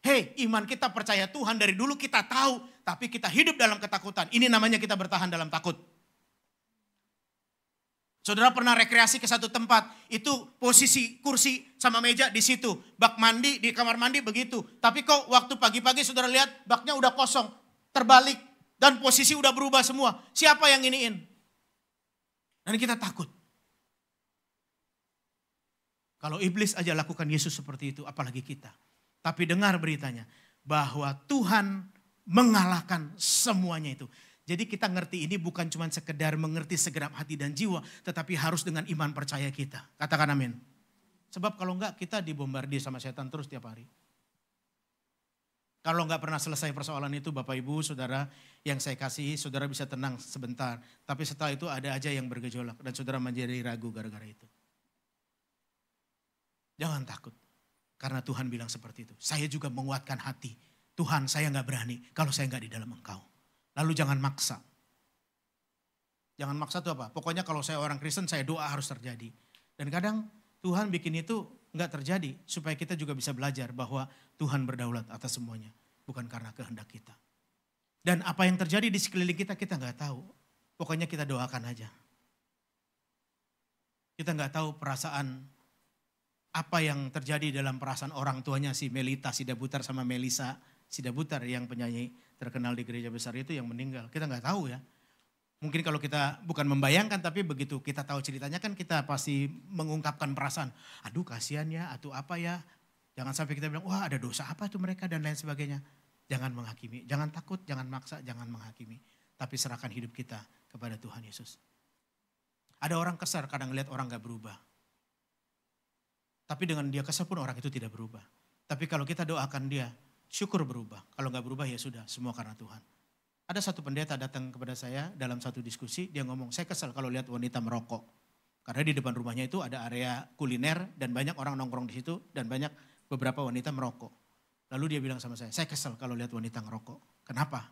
Hei, iman kita percaya Tuhan dari dulu kita tahu, tapi kita hidup dalam ketakutan. Ini namanya kita bertahan dalam takut. Saudara pernah rekreasi ke satu tempat, itu posisi kursi sama meja di situ. Bak mandi di kamar mandi begitu. Tapi kok waktu pagi-pagi saudara lihat baknya udah kosong, terbalik. Dan posisi udah berubah semua. Siapa yang iniin? Dan kita takut. Kalau iblis aja lakukan Yesus seperti itu, apalagi kita. Tapi dengar beritanya bahwa Tuhan mengalahkan semuanya itu. Jadi kita ngerti ini bukan cuma sekedar mengerti segenap hati dan jiwa, tetapi harus dengan iman percaya kita. Katakan amin. Sebab kalau enggak kita dibombardir sama setan terus tiap hari. Kalau enggak pernah selesai persoalan itu Bapak Ibu Saudara yang saya kasihi, saudara bisa tenang sebentar. Tapi setelah itu ada aja yang bergejolak dan saudara menjadi ragu gara-gara itu. Jangan takut. Karena Tuhan bilang seperti itu. Saya juga menguatkan hati. Tuhan saya gak berani kalau saya gak di dalam Engkau. Lalu jangan maksa. Jangan maksa itu apa? Pokoknya kalau saya orang Kristen saya doa harus terjadi. Dan kadang Tuhan bikin itu gak terjadi. Supaya kita juga bisa belajar bahwa Tuhan berdaulat atas semuanya. Bukan karena kehendak kita. Dan apa yang terjadi di sekeliling kita gak tahu. Pokoknya kita doakan aja. Kita gak tahu perasaan apa yang terjadi dalam perasaan orang tuanya si Melita Sidabutar sama Melisa Sidabutar yang penyanyi terkenal di gereja besar itu yang meninggal. Kita nggak tahu ya. Mungkin kalau kita bukan membayangkan tapi begitu kita tahu ceritanya kan kita pasti mengungkapkan perasaan. Aduh kasihan ya atau apa ya. Jangan sampai kita bilang wah ada dosa apa tuh mereka dan lain sebagainya. Jangan menghakimi, jangan takut, jangan maksa, jangan menghakimi. Tapi serahkan hidup kita kepada Tuhan Yesus. Ada orang kesal kadang lihat orang gak berubah. Tapi dengan dia kesal pun orang itu tidak berubah. Tapi kalau kita doakan dia, syukur berubah. Kalau gak berubah ya sudah, semua karena Tuhan. Ada satu pendeta datang kepada saya dalam satu diskusi, dia ngomong, saya kesal kalau lihat wanita merokok. Karena di depan rumahnya itu ada area kuliner dan banyak orang nongkrong di situ dan banyak beberapa wanita merokok. Lalu dia bilang sama saya kesal kalau lihat wanita ngerokok. Kenapa?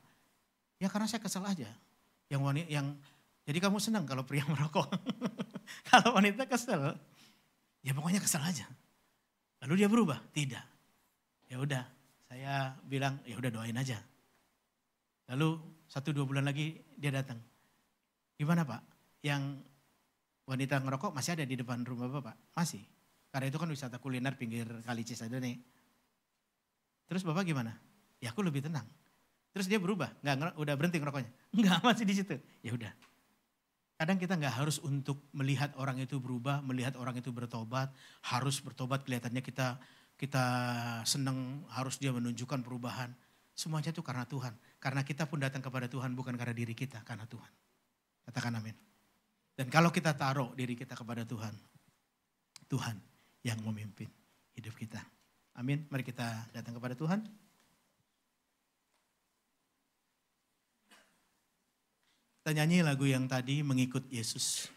Ya karena saya kesal aja. Jadi kamu senang kalau pria merokok. Kalau wanita kesal, ya pokoknya kesal aja. Lalu dia berubah? Tidak. Ya udah, saya bilang ya udah doain aja. Lalu 1-2 bulan lagi dia datang. Gimana Pak? Yang wanita ngerokok masih ada di depan rumah Bapak? Masih. Karena itu kan wisata kuliner pinggir Kali Cisadane. Terus Bapak gimana? Ya aku lebih tenang. Terus dia berubah? Enggak, udah berhenti ngerokoknya? Enggak, masih di situ. Ya udah. Kadang kita nggak harus untuk melihat orang itu berubah, melihat orang itu bertobat, harus bertobat kelihatannya kita senang, harus dia menunjukkan perubahan. Semuanya itu karena Tuhan. Karena kita pun datang kepada Tuhan bukan karena diri kita, karena Tuhan. Katakan amin. Dan kalau kita taruh diri kita kepada Tuhan, Tuhan yang memimpin hidup kita. Amin. Mari kita datang kepada Tuhan. Kita nyanyi lagu yang tadi, Mengikut Yesus.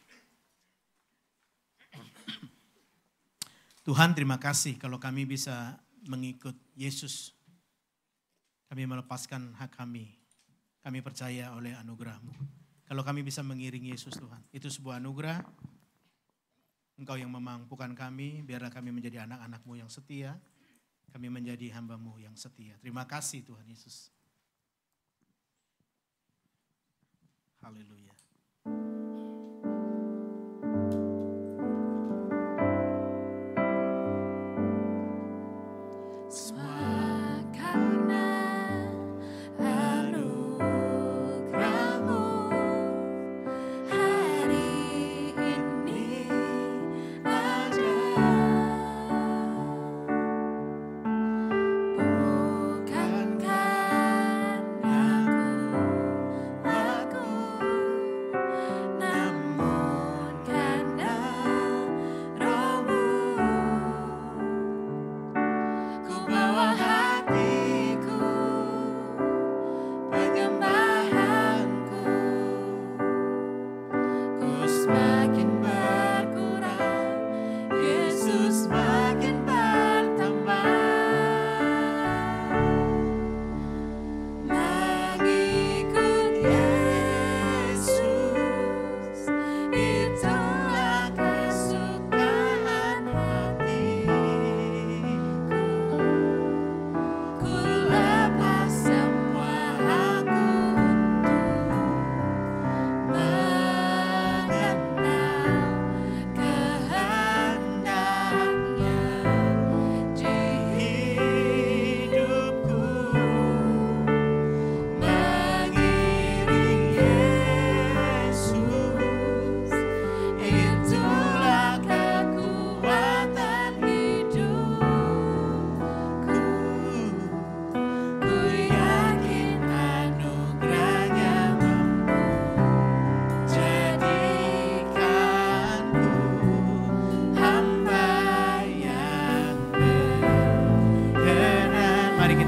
Tuhan terima kasih kalau kami bisa mengikut Yesus. Kami melepaskan hak kami. Kami percaya oleh anugerah-Mu. Kalau kami bisa mengiringi Yesus Tuhan, itu sebuah anugerah. Engkau yang memampukan kami, biarlah kami menjadi anak-anak-Mu yang setia. Kami menjadi hamba-Mu yang setia. Terima kasih Tuhan Yesus. Haleluya. Semua karena anugerah-Mu hari ini aja. Bukan karena aku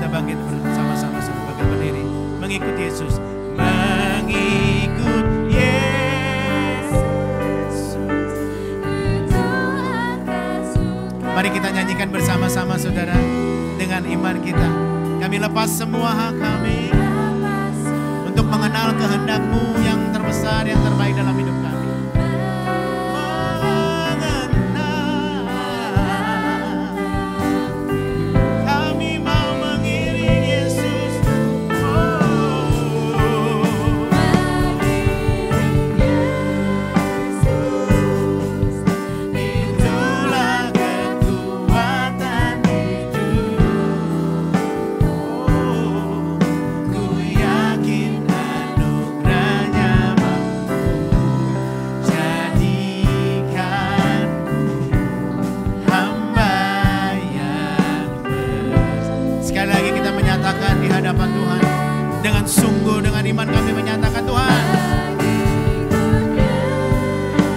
bangkit bersama-sama bangkit berdiri. Mengikut Yesus. Mengikut Yesus. Mari kita nyanyikan bersama-sama saudara. Dengan iman kita. Kami lepas semua hak kami. Untuk mengenal kehendak-Mu yang terbesar, yang terbaik dalam hidup kami. Dengan sungguh, dengan iman kami menyatakan Tuhan,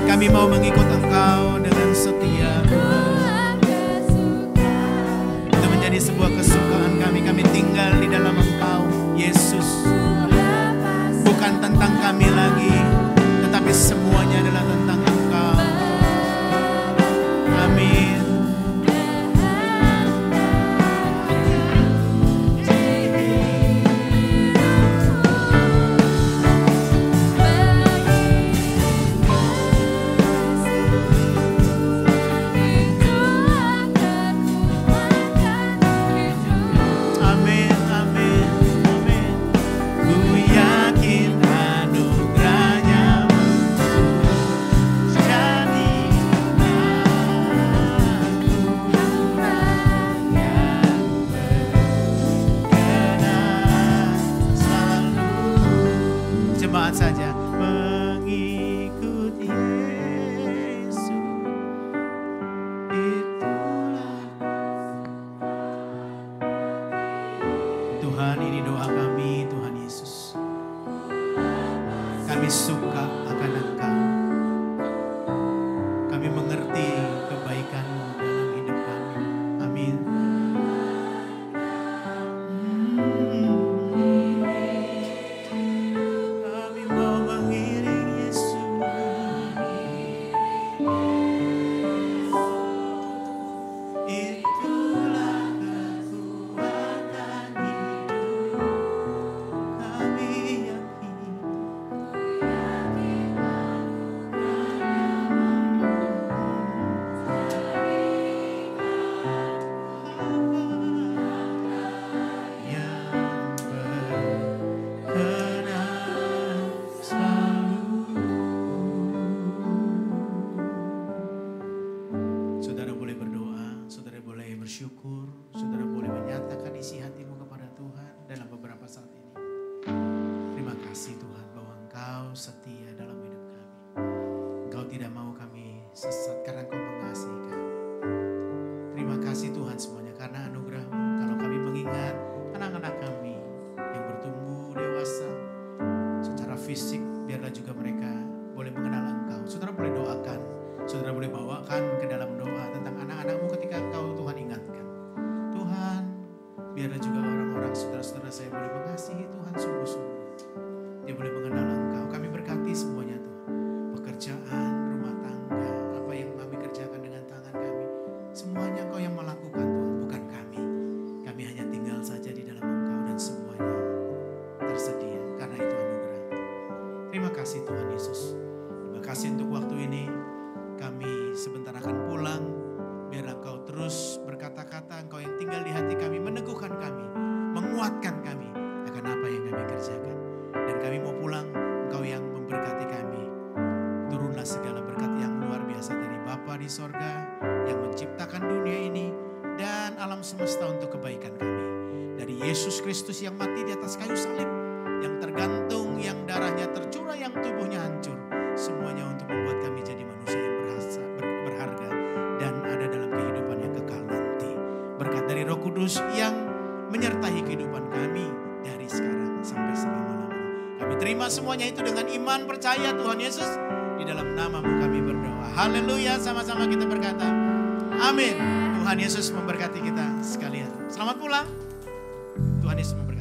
kami mau mengikut Engkau dengan setia. Itu menjadi sebuah kesukaan kami. Kami tinggal di dalam Engkau, Yesus. Bukan tentang kami lagi, tetapi semuanya adalah tentang Engkau. Amin. Saja mengikut Yesus, itulah Tuhan. Ini doa kami Tuhan Yesus. Kami suka akan Engkau. Kami mengerti kebaikan-Mu dalam hidup kami. Amin. Bersyukur, saudara boleh menyatakan isi hatimu kepada Tuhan dalam beberapa saat ini. Terima kasih Tuhan bahwa Engkau setia dalam hidup kami. Engkau tidak mau kami sesat karena Engkau mengasihi kami. Terima kasih Tuhan semuanya karena anugerah-Mu. Kalau kami mengingat anak-anak kami yang bertumbuh dewasa secara fisik, biarlah juga mereka boleh mengenal Engkau. Saudara boleh doakan, saudara boleh bawakan ke dalam doa tentang anak-anak-Mu ketika Engkau Tuhan ingatkan. Tuhan, biarlah juga orang-orang saudara-saudara saya boleh mengasihi Tuhan sungguh-sungguh. Dia boleh mengenal Engkau. Kami berkati semuanya Tuhan. Pekerjaan, rumah tangga, apa yang kami kerjakan dengan tangan kami. Semuanya Engkau yang melakukan Tuhan, bukan kami. Kami hanya tinggal saja di dalam Engkau dan semuanya tersedia. Karena itu anugerah. Terima kasih Tuhan Yesus. Terima kasih untuk waktu ini. Kami sebentar akan pulang. Biar Engkau terus berkata-kata, Engkau yang tinggal di hati kami, meneguhkan kami, menguatkan kami akan apa yang kami kerjakan. Dan kami mau pulang, Engkau yang memberkati kami. Turunlah segala berkat yang luar biasa dari Bapa di sorga, yang menciptakan dunia ini dan alam semesta untuk kebaikan kami. Dari Yesus Kristus yang mati di atas kayu salib, yang tergantung, yang darahnya tercurah, yang tubuhnya hancur. Semuanya untuk membuat kami jadi manusia yang berharga dan ada dalam kehidupan yang kekal nanti. Berkat dari Roh Kudus yang menyertai kehidupan kami dari sekarang sampai selama-lamanya. Kami terima semuanya itu dengan iman percaya Tuhan Yesus. Di dalam nama-Mu kami berdoa. Haleluya, sama-sama kita berkata amin. Tuhan Yesus memberkati kita sekalian. Selamat pulang. Tuhan Yesus memberkati.